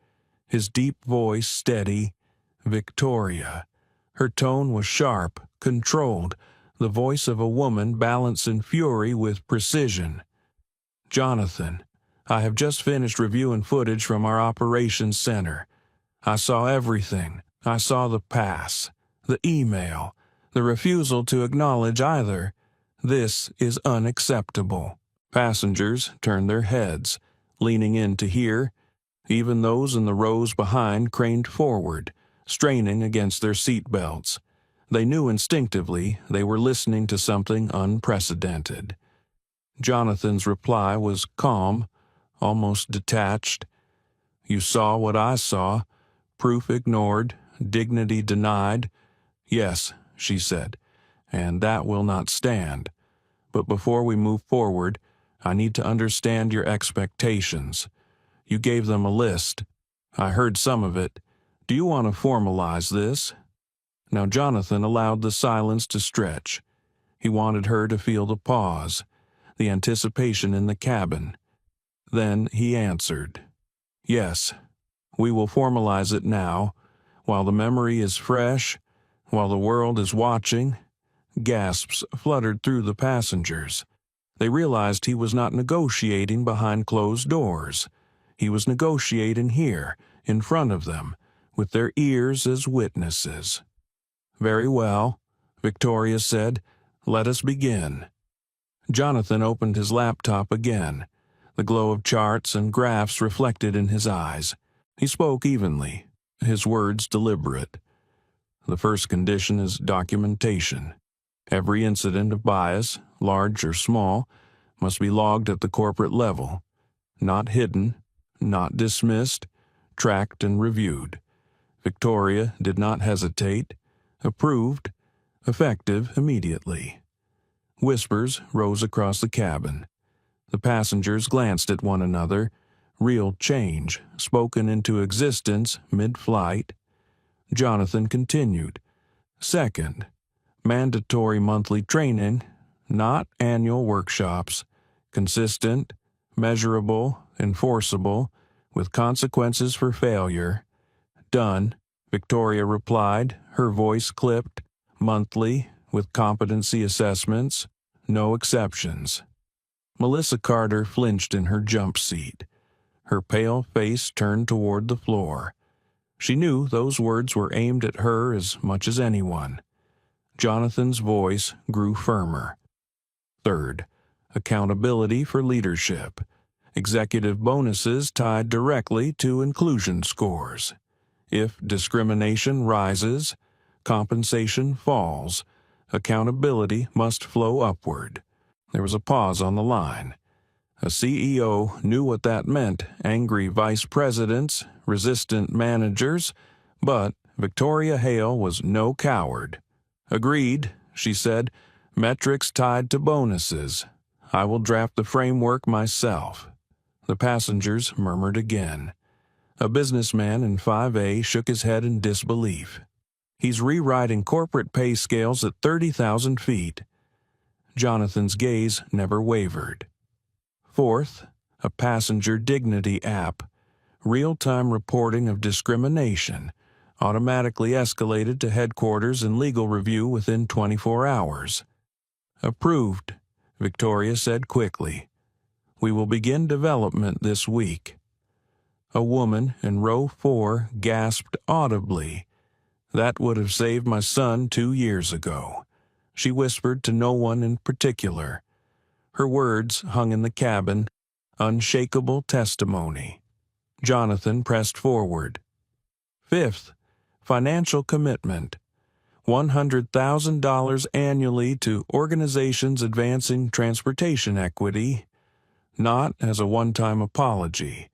S1: his deep voice steady. Victoria. Her tone was sharp, controlled, the voice of a woman balanced in fury with precision. Jonathan, I have just finished reviewing footage from our operations center. I saw everything. I saw the pass, the email, the refusal to acknowledge either. This is unacceptable. Passengers turned their heads, leaning in to hear. Even those in the rows behind craned forward, straining against their seat belts. They knew instinctively they were listening to something unprecedented. Jonathan's reply was calm, almost detached. You saw what I saw. Proof ignored, dignity denied. Yes, she said, and that will not stand. But before we move forward, I need to understand your expectations. You gave them a list. I heard some of it. Do you want to formalize this? Now Jonathan allowed the silence to stretch. He wanted her to feel the pause, the anticipation in the cabin. Then he answered, Yes, we will formalize it now, while the memory is fresh, while the world is watching. Gasps fluttered through the passengers. They realized he was not negotiating behind closed doors. He was negotiating here, in front of them, with their ears as witnesses. Very well, Victoria said. Let us begin. Jonathan opened his laptop again, the glow of charts and graphs reflected in his eyes. He spoke evenly, his words deliberate. The first condition is documentation. Every incident of bias, large or small, must be logged at the corporate level, not hidden, not dismissed, tracked and reviewed. Victoria did not hesitate, approved, effective immediately. Whispers rose across the cabin. The passengers glanced at one another, real change spoken into existence mid-flight. Jonathan continued. Second, mandatory monthly training, not annual workshops. Consistent, measurable, enforceable, with consequences for failure. Done, Victoria replied, her voice clipped. Monthly, with competency assessments, no exceptions. Melissa Carter flinched in her jump seat. Her pale face turned toward the floor. She knew those words were aimed at her as much as anyone. Jonathan's voice grew firmer. Third, accountability for leadership. Executive bonuses tied directly to inclusion scores. If discrimination rises, compensation falls. Accountability must flow upward. There was a pause on the line. A CEO knew what that meant, angry vice presidents, resistant managers, but Victoria Hale was no coward. Agreed, she said, metrics tied to bonuses. I will draft the framework myself. The passengers murmured again. A businessman in 5A shook his head in disbelief. He's rewriting corporate pay scales at 30,000 feet. Jonathan's gaze never wavered. Fourth, a passenger dignity app. Real-time reporting of discrimination, automatically escalated to headquarters and legal review within 24 hours. Approved, Victoria said quickly. We will begin development this week. A woman in row 4 gasped audibly. That would have saved my son 2 years ago. She whispered to no one in particular. Her words hung in the cabin, unshakable testimony. Jonathan pressed forward. Fifth, financial commitment. $100,000 annually to organizations advancing transportation equity, not as a one-time apology,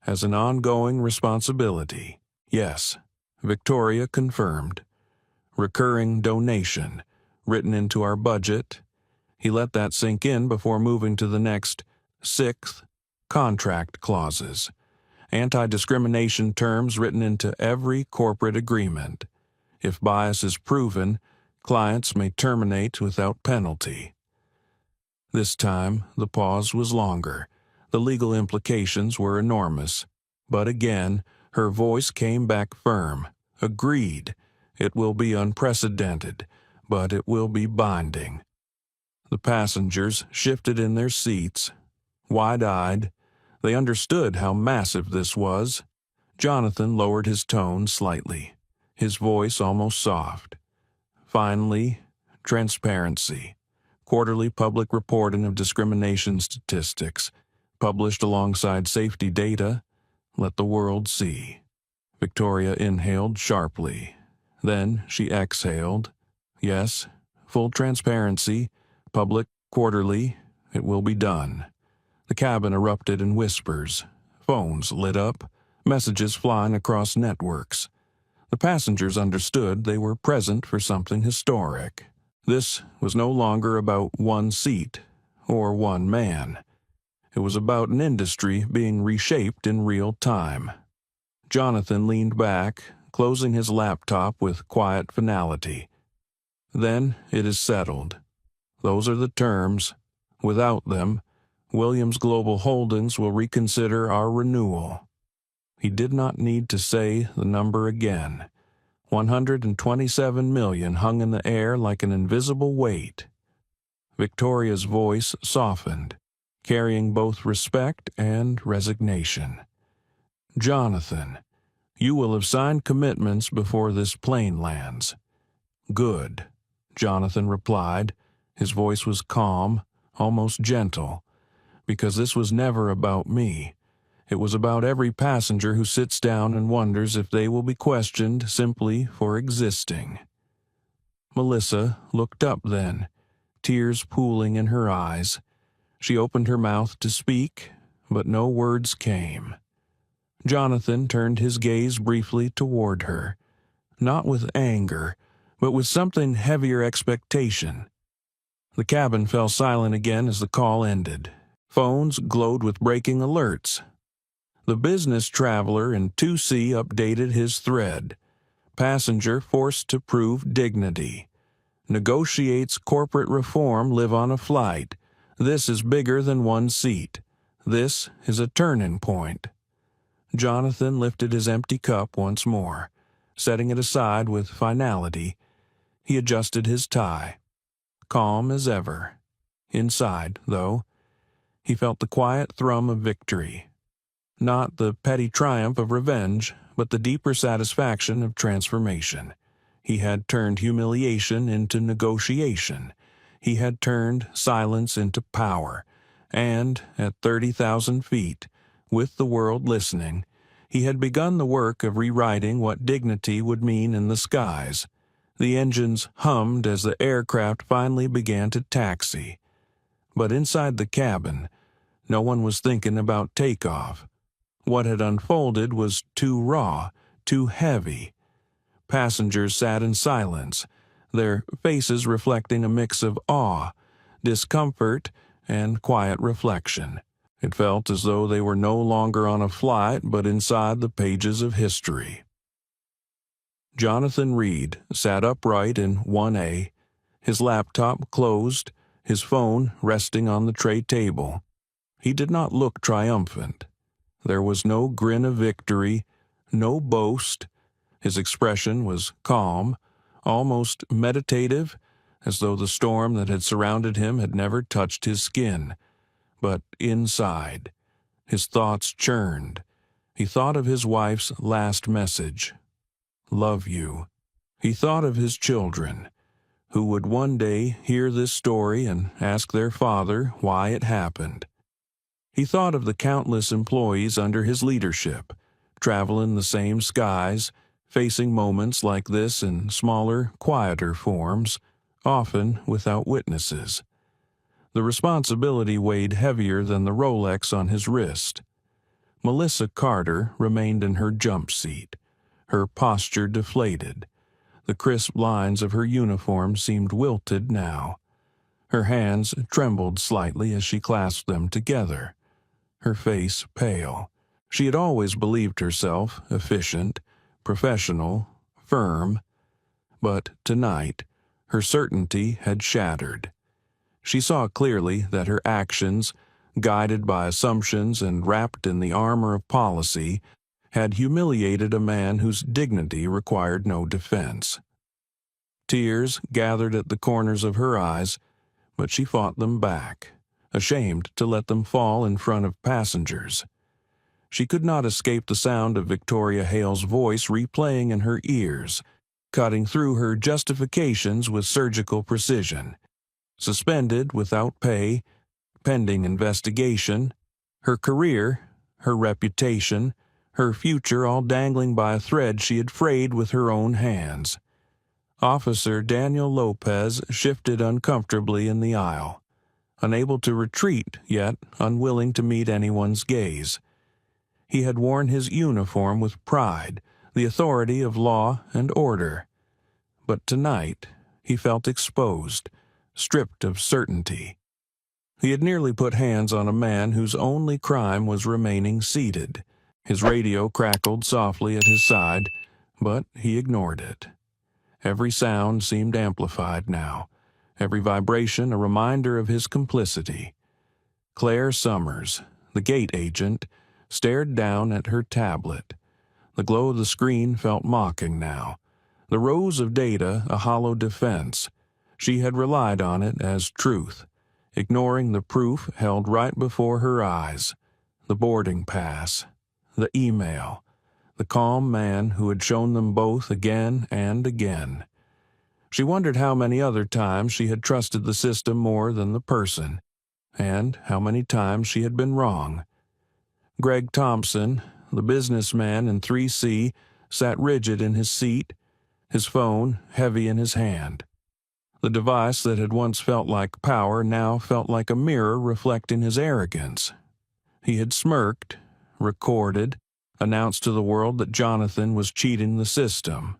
S1: as an ongoing responsibility. Yes, Victoria confirmed. Recurring donation, written into our budget. He let that sink in before moving to the next. Sixth, contract clauses. Anti-discrimination terms written into every corporate agreement. If bias is proven, clients may terminate without penalty. This time, the pause was longer. The legal implications were enormous. But again, her voice came back firm. Agreed. It will be unprecedented, but it will be binding. The passengers shifted in their seats. Wide-eyed, they understood how massive this was. Jonathan lowered his tone slightly, his voice almost soft. Finally, transparency. Quarterly public reporting of discrimination statistics, published alongside safety data. Let the world see. Victoria inhaled sharply. Then she exhaled. Yes, full transparency, public, quarterly, it will be done. The cabin erupted in whispers. Phones lit up, messages flying across networks. The passengers understood they were present for something historic. This was no longer about one seat or one man. It was about an industry being reshaped in real time. Jonathan leaned back, closing his laptop with quiet finality. Then it is settled. Those are the terms. Without them, Williams Global Holdings will reconsider our renewal. He did not need to say the number again. 127 million hung in the air like an invisible weight. Victoria's voice softened, carrying both respect and resignation. Jonathan, you will have signed commitments before this plane lands. Good, Jonathan replied. His voice was calm, almost gentle. Because this was never about me. It was about every passenger who sits down and wonders if they will be questioned simply for existing. Melissa looked up then, tears pooling in her eyes. She opened her mouth to speak, but no words came. Jonathan turned his gaze briefly toward her, not with anger, but with something heavier expectation. The cabin fell silent again as the call ended. Phones glowed with breaking alerts. The business traveler in 2C updated his thread. Passenger forced to prove dignity. Negotiates corporate reform live on a flight. This is bigger than one seat. This is a turning point. Jonathan lifted his empty cup once more, setting it aside with finality. He adjusted his tie. Calm as ever. Inside, though, he felt the quiet thrum of victory. Not the petty triumph of revenge, but the deeper satisfaction of transformation. He had turned humiliation into negotiation. He had turned silence into power. And, at 30,000 feet, with the world listening, he had begun the work of rewriting what dignity would mean in the skies. The engines hummed as the aircraft finally began to taxi. But inside the cabin, no one was thinking about takeoff. What had unfolded was too raw, too heavy. Passengers sat in silence, their faces reflecting a mix of awe, discomfort, and quiet reflection. It felt as though they were no longer on a flight but inside the pages of history. Jonathan Reed sat upright in 1A, his laptop closed, his phone resting on the tray table. He did not look triumphant. There was no grin of victory, no boast. His expression was calm, almost meditative, as though the storm that had surrounded him had never touched his skin. But inside, his thoughts churned. He thought of his wife's last message. Love you. He thought of his children, who would one day hear this story and ask their father why it happened. He thought of the countless employees under his leadership, traveling the same skies, facing moments like this in smaller, quieter forms, often without witnesses. The responsibility weighed heavier than the Rolex on his wrist. Melissa Carter remained in her jump seat, her posture deflated. The crisp lines of her uniform seemed wilted now. Her hands trembled slightly as she clasped them together, her face pale. She had always believed herself efficient, professional, firm. But tonight, her certainty had shattered. She saw clearly that her actions, guided by assumptions and wrapped in the armor of policy, had humiliated a man whose dignity required no defense. Tears gathered at the corners of her eyes, but she fought them back, ashamed to let them fall in front of passengers. She could not escape the sound of Victoria Hale's voice replaying in her ears, cutting through her justifications with surgical precision. Suspended without pay, pending investigation, her career, her reputation, her future all dangling by a thread she had frayed with her own hands. Officer Daniel Lopez shifted uncomfortably in the aisle, unable to retreat, yet unwilling to meet anyone's gaze. He had worn his uniform with pride, the authority of law and order. But tonight he felt exposed, stripped of certainty. He had nearly put hands on a man whose only crime was remaining seated. His radio crackled softly at his side, but he ignored it. Every sound seemed amplified now, every vibration a reminder of his complicity. Claire Summers, the gate agent, stared down at her tablet. The glow of the screen felt mocking now. The rows of data a hollow defense. She had relied on it as truth, ignoring the proof held right before her eyes. The boarding pass, the email, the calm man who had shown them both again and again. She wondered how many other times she had trusted the system more than the person, and how many times she had been wrong. Greg Thompson, the businessman in 3C, sat rigid in his seat, his phone heavy in his hand. The device that had once felt like power now felt like a mirror reflecting his arrogance. He had smirked, recorded, announced to the world that Jonathan was cheating the system.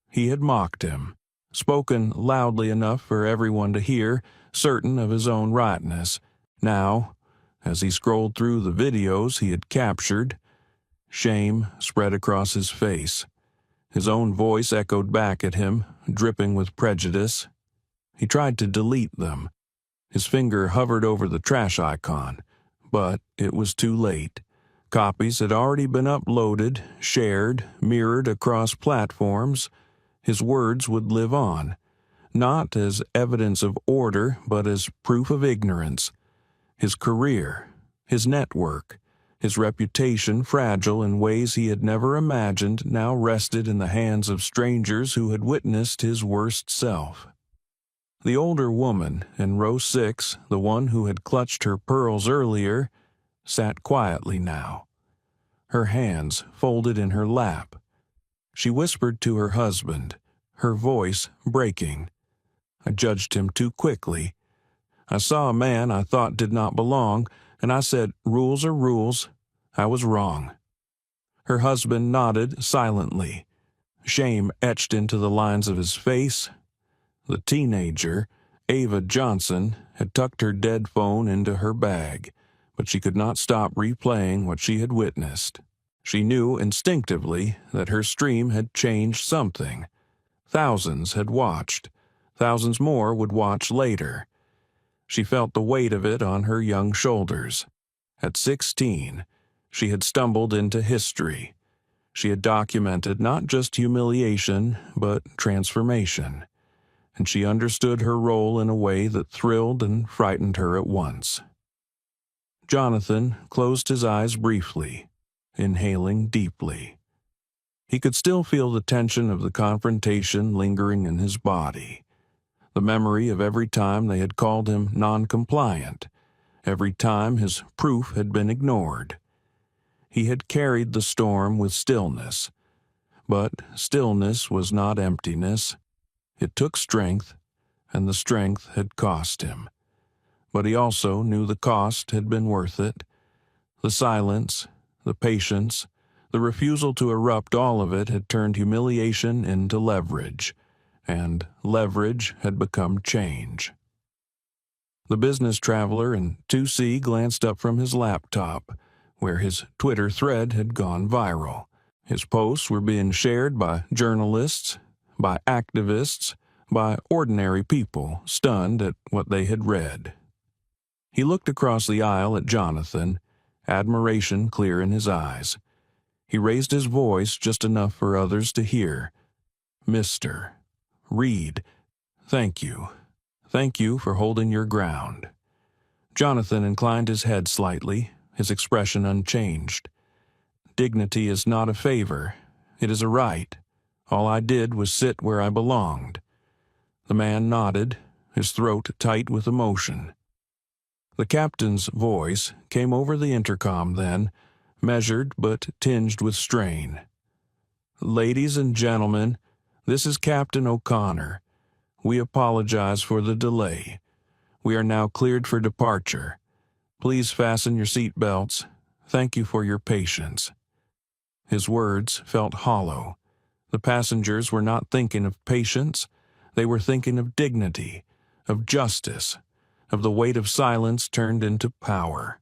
S1: He had mocked him, spoken loudly enough for everyone to hear, certain of his own rightness. Now, as he scrolled through the videos he had captured, shame spread across his face. His own voice echoed back at him, dripping with prejudice. He tried to delete them. His finger hovered over the trash icon, but it was too late. Copies had already been uploaded, shared, mirrored across platforms. His words would live on, not as evidence of order, but as proof of ignorance. His career, his network, his reputation, fragile in ways he had never imagined, now rested in the hands of strangers who had witnessed his worst self. The older woman in row 6, the one who had clutched her pearls earlier, sat quietly now, her hands folded in her lap. She whispered to her husband, her voice breaking. I judged him too quickly. I saw a man I thought did not belong, and I said, rules are rules. I was wrong. Her husband nodded silently. Shame etched into the lines of his face. The teenager, Ava Johnson, had tucked her dead phone into her bag, but she could not stop replaying what she had witnessed. She knew instinctively that her stream had changed something. Thousands had watched. Thousands more would watch later. She felt the weight of it on her young shoulders. At 16, she had stumbled into history. She had documented not just humiliation, but transformation. And she understood her role in a way that thrilled and frightened her at once. Jonathan closed his eyes briefly, inhaling deeply. He could still feel the tension of the confrontation lingering in his body, the memory of every time they had called him non-compliant, every time his proof had been ignored. He had carried the storm with stillness, but stillness was not emptiness. It took strength, and the strength had cost him. But he also knew the cost had been worth it. The silence, the patience, the refusal to erupt, all of it had turned humiliation into leverage, and leverage had become change. The business traveler in 2C glanced up from his laptop, where his Twitter thread had gone viral. His posts were being shared by journalists, by activists, by ordinary people stunned at what they had read. He looked across the aisle at Jonathan, admiration clear in his eyes. He raised his voice just enough for others to hear. Mr. Reed, thank you. Thank you for holding your ground. Jonathan inclined his head slightly, his expression unchanged. Dignity is not a favor. It is a right. All I did was sit where I belonged. The man nodded, his throat tight with emotion. The captain's voice came over the intercom then, measured but tinged with strain. Ladies and gentlemen, this is Captain O'Connor. We apologize for the delay. We are now cleared for departure. Please fasten your seat belts. Thank you for your patience. His words felt hollow. The passengers were not thinking of patience. They were thinking of dignity, of justice, of the weight of silence turned into power.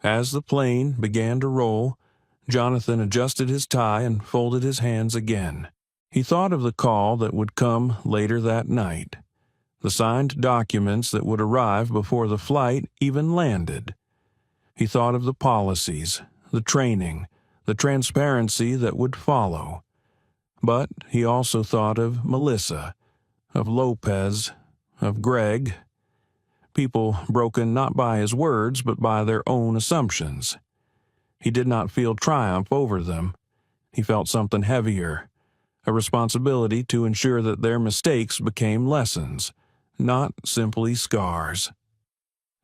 S1: As the plane began to roll, Jonathan adjusted his tie and folded his hands again. He thought of the call that would come later that night, the signed documents that would arrive before the flight even landed. He thought of the policies, the training, the transparency that would follow. But he also thought of Melissa, of Lopez, of Greg, people broken not by his words but by their own assumptions. He did not feel triumph over them. He felt something heavier, a responsibility to ensure that their mistakes became lessons, not simply scars.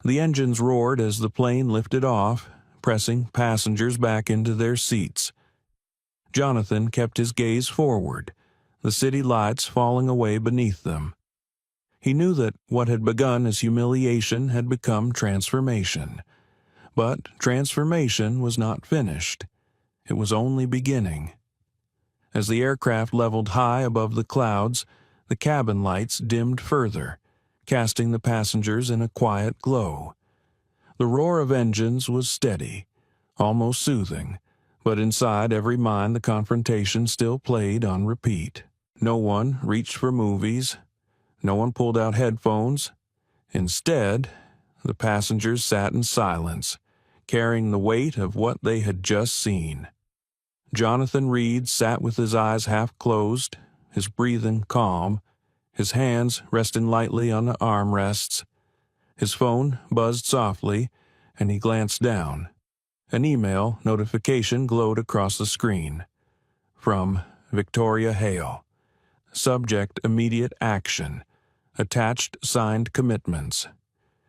S1: The engines roared as the plane lifted off, pressing passengers back into their seats. Jonathan kept his gaze forward, the city lights falling away beneath them. He knew that what had begun as humiliation had become transformation. But transformation was not finished. It was only beginning. As the aircraft leveled high above the clouds, the cabin lights dimmed further, casting the passengers in a quiet glow. The roar of engines was steady, almost soothing, but inside every mind the confrontation still played on repeat. No one reached for movies. No one pulled out headphones. Instead, the passengers sat in silence, carrying the weight of what they had just seen. Jonathan Reed sat with his eyes half closed, his breathing calm, his hands resting lightly on the armrests. His phone buzzed softly, and he glanced down. An email notification glowed across the screen. From Victoria Hale. Subject: immediate action. Attached signed commitments.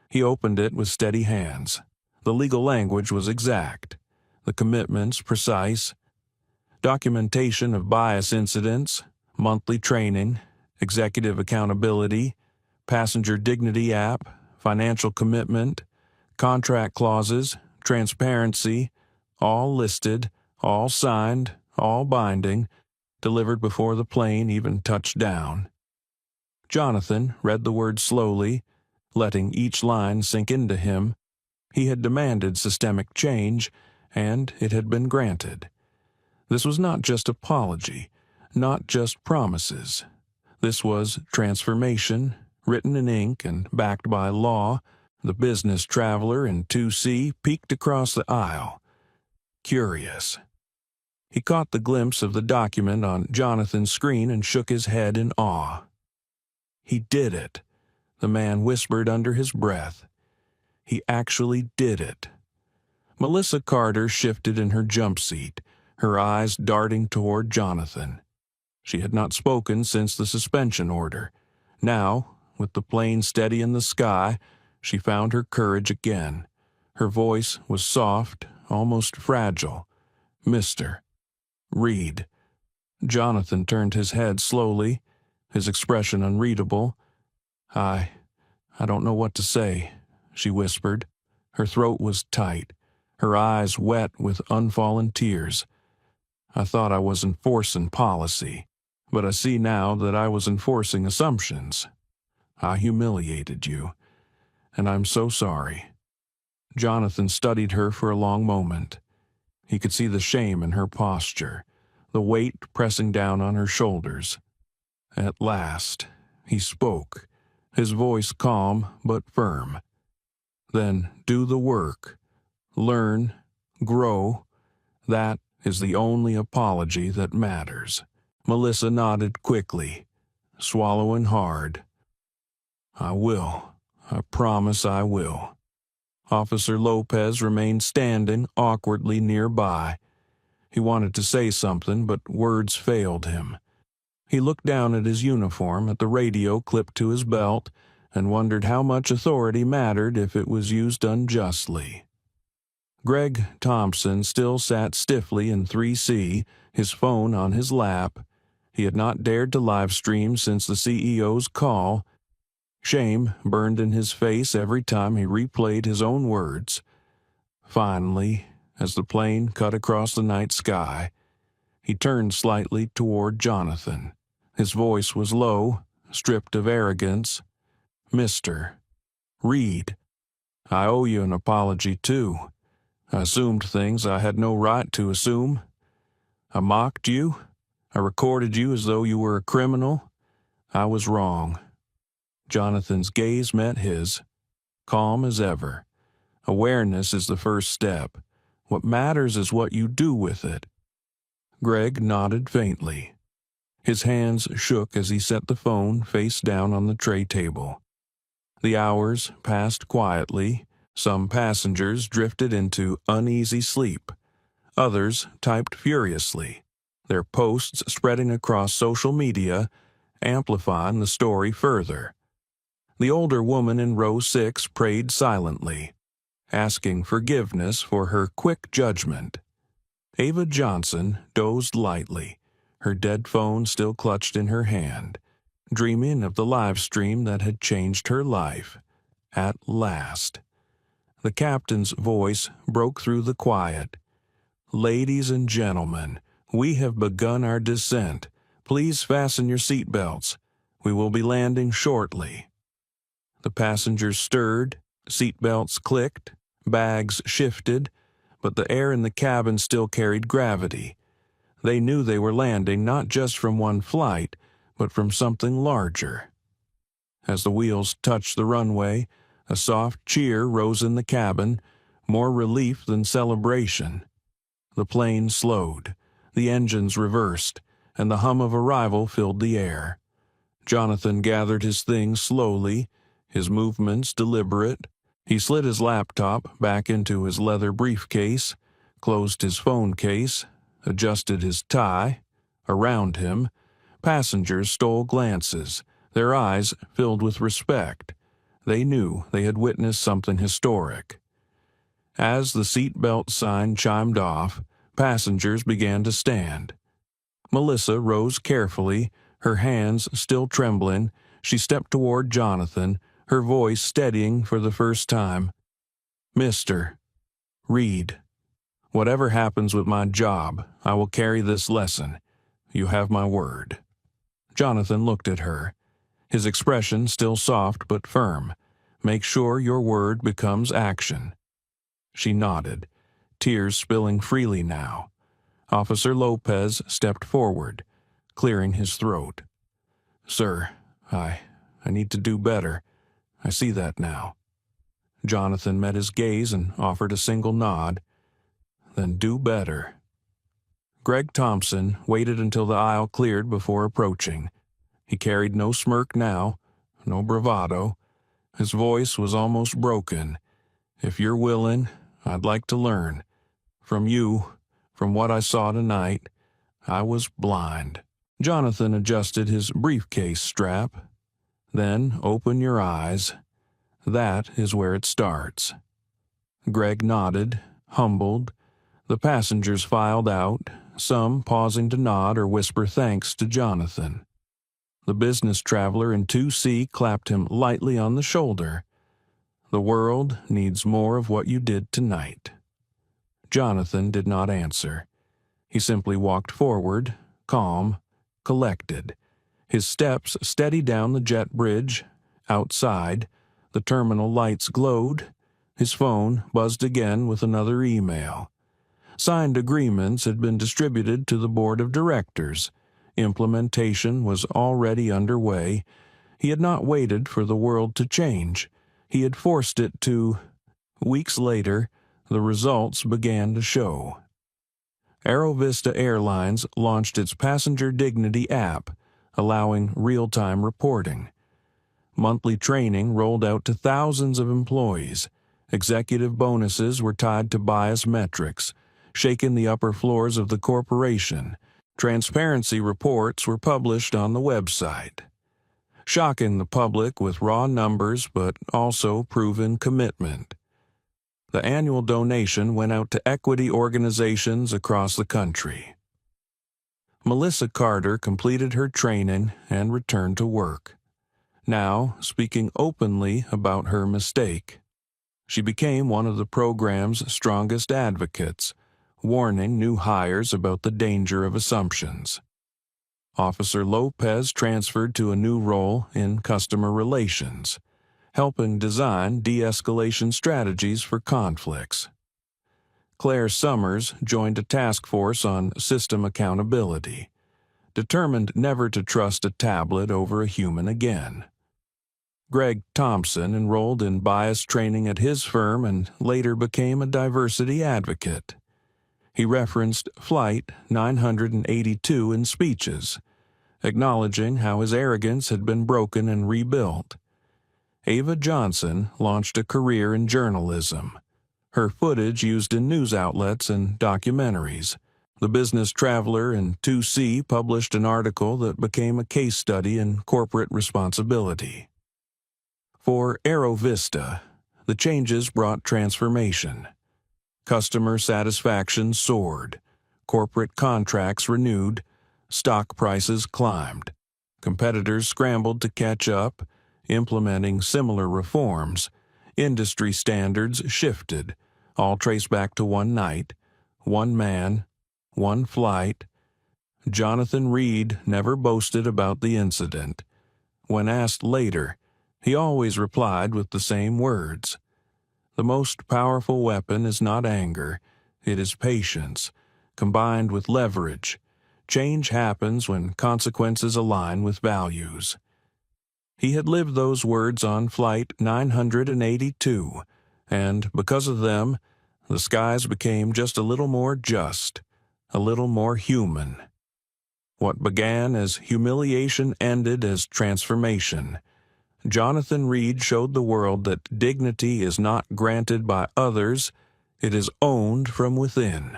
S1: He opened it with steady hands. The legal language was exact, the commitments precise. Documentation of bias incidents, monthly training, executive accountability, passenger dignity app, financial commitment, contract clauses, transparency, all listed, all signed, all binding, delivered before the plane even touched down. Jonathan read the words slowly, letting each line sink into him. He had demanded systemic change, and it had been granted. This was not just apology, not just promises. This was transformation, written in ink and backed by law. The business traveler in 2C peeked across the aisle. Curious. He caught the glimpse of the document on Jonathan's screen and shook his head in awe. He did it, the man whispered under his breath. He actually did it. Melissa Carter shifted in her jump seat, her eyes darting toward Jonathan. She had not spoken since the suspension order. Now, with the plane steady in the sky, she found her courage again. Her voice was soft, almost fragile. Mr. Reed. Jonathan turned his head slowly, his expression unreadable. I don't know what to say, she whispered. Her throat was tight, her eyes wet with unfallen tears. I thought I was enforcing policy, but I see now that I was enforcing assumptions. I humiliated you, and I'm so sorry. Jonathan studied her for a long moment. He could see the shame in her posture, the weight pressing down on her shoulders. At last, he spoke, his voice calm but firm. Then do the work. Learn, grow. That is the only apology that matters. Melissa nodded quickly, swallowing hard. I will. I promise I will. Officer Lopez remained standing awkwardly nearby. He wanted to say something, but words failed him. He looked down at his uniform, at the radio clipped to his belt, and wondered how much authority mattered if it was used unjustly. Greg Thompson still sat stiffly in 3C, his phone on his lap. He had not dared to live stream since the CEO's call. Shame burned in his face every time he replayed his own words. Finally, as the plane cut across the night sky, he turned slightly toward Jonathan. His voice was low, stripped of arrogance. Mr. Reed, I owe you an apology, too. I assumed things I had no right to assume. I mocked you. I recorded you as though you were a criminal. I was wrong. Jonathan's gaze met his, calm as ever. Awareness is the first step. What matters is what you do with it. Greg nodded faintly. His hands shook as he set the phone face down on the tray table. The hours passed quietly. Some passengers drifted into uneasy sleep. Others typed furiously, their posts spreading across social media, amplifying the story further. The older woman in row 6 prayed silently, asking forgiveness for her quick judgment. Ava Johnson dozed lightly, her dead phone still clutched in her hand. dreaming of the live stream that had changed her life. At last. The captain's voice broke through the quiet. "Ladies and gentlemen, we have begun our descent. Please fasten your seatbelts. We will be landing shortly." The passengers stirred, seatbelts clicked, bags shifted, but the air in the cabin still carried gravity. They knew they were landing not just from one flight, but from something larger. As the wheels touched the runway, a soft cheer rose in the cabin, more relief than celebration. The plane slowed, the engines reversed, and the hum of arrival filled the air. Jonathan gathered his things slowly, his movements deliberate. He slid his laptop back into his leather briefcase, closed his phone case, adjusted his tie. Around him, passengers stole glances, their eyes filled with respect. They knew they had witnessed something historic. As the seatbelt sign chimed off, passengers began to stand. Melissa rose carefully, her hands still trembling. She stepped toward Jonathan, her voice steadying for the first time. "Mr. Reed, whatever happens with my job, I will carry this lesson. You have my word." Jonathan looked at her, his expression still soft but firm. "Make sure your word becomes action." She nodded, tears spilling freely now. Officer Lopez stepped forward, clearing his throat. "Sir, I need to do better. I see that now." Jonathan met his gaze and offered a single nod. "Then do better." Greg Thompson waited until the aisle cleared before approaching. He carried no smirk now, no bravado. His voice was almost broken. "If you're willing, I'd like to learn. From you, from what I saw tonight, I was blind." Jonathan adjusted his briefcase strap. "Then open your eyes. That is where it starts." Greg nodded, humbled. The passengers filed out, some pausing to nod or whisper thanks to Jonathan. The business traveler in 2C clapped him lightly on the shoulder. "The world needs more of what you did tonight." Jonathan did not answer. He simply walked forward, calm, collected. His steps steady down the jet bridge. Outside, the terminal lights glowed. His phone buzzed again with another email. Signed agreements had been distributed to the board of directors. Implementation was already underway. He had not waited for the world to change. He had forced it to. Weeks later, the results began to show. Aerovista Airlines launched its Passenger Dignity app, allowing real-time reporting. Monthly training rolled out to thousands of employees. Executive bonuses were tied to bias metrics, shaking the upper floors of the corporation. Transparency reports were published on the website, shocking the public with raw numbers but also proven commitment. The annual donation went out to equity organizations across the country. Melissa Carter completed her training and returned to work, now speaking openly about her mistake. She became one of the program's strongest advocates, warning new hires about the danger of assumptions. Officer Lopez transferred to a new role in customer relations, helping design de-escalation strategies for conflicts. Claire Summers joined a task force on system accountability, determined never to trust a tablet over a human again. Greg Thompson enrolled in bias training at his firm and later became a diversity advocate. He referenced Flight 982 in speeches, acknowledging how his arrogance had been broken and rebuilt. Ava Johnson launched a career in journalism, her footage used in news outlets and documentaries. The Business Traveler in 2C published an article that became a case study in corporate responsibility. For Aerovista, the changes brought transformation. Customer satisfaction soared, corporate contracts renewed, stock prices climbed. Competitors scrambled to catch up, implementing similar reforms. Industry standards shifted, all traced back to one night, one man, one flight. Jonathan Reed never boasted about the incident. When asked later, he always replied with the same words. The most powerful weapon is not anger, it is patience, combined with leverage. Change happens when consequences align with values. He had lived those words on Flight 982, and because of them, the skies became just a little more just, a little more human. What began as humiliation ended as transformation. Jonathan Reed showed the world that dignity is not granted by others, it is owned from within.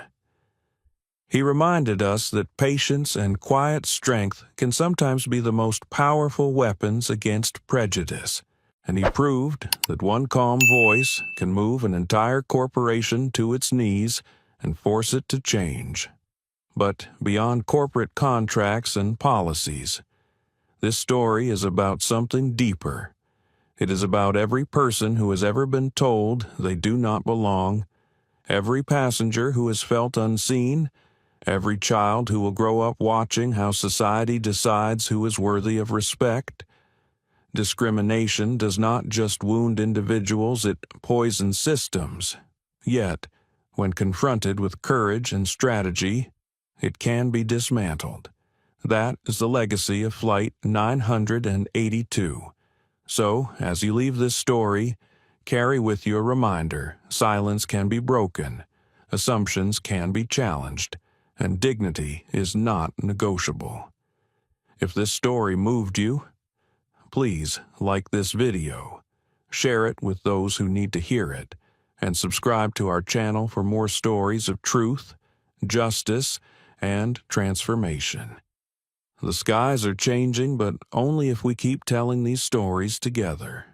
S1: He reminded us that patience and quiet strength can sometimes be the most powerful weapons against prejudice, and he proved that one calm voice can move an entire corporation to its knees and force it to change. But beyond corporate contracts and policies, this story is about something deeper. It is about every person who has ever been told they do not belong, every passenger who has felt unseen, every child who will grow up watching how society decides who is worthy of respect. Discrimination does not just wound individuals, it poisons systems. Yet, when confronted with courage and strategy, it can be dismantled. That is the legacy of Flight 982. So, as you leave this story, carry with you a reminder: silence can be broken, assumptions can be challenged, and dignity is not negotiable. If this story moved you, please like this video, share it with those who need to hear it, and subscribe to our channel for more stories of truth, justice, and transformation. The skies are changing, but only if we keep telling these stories together.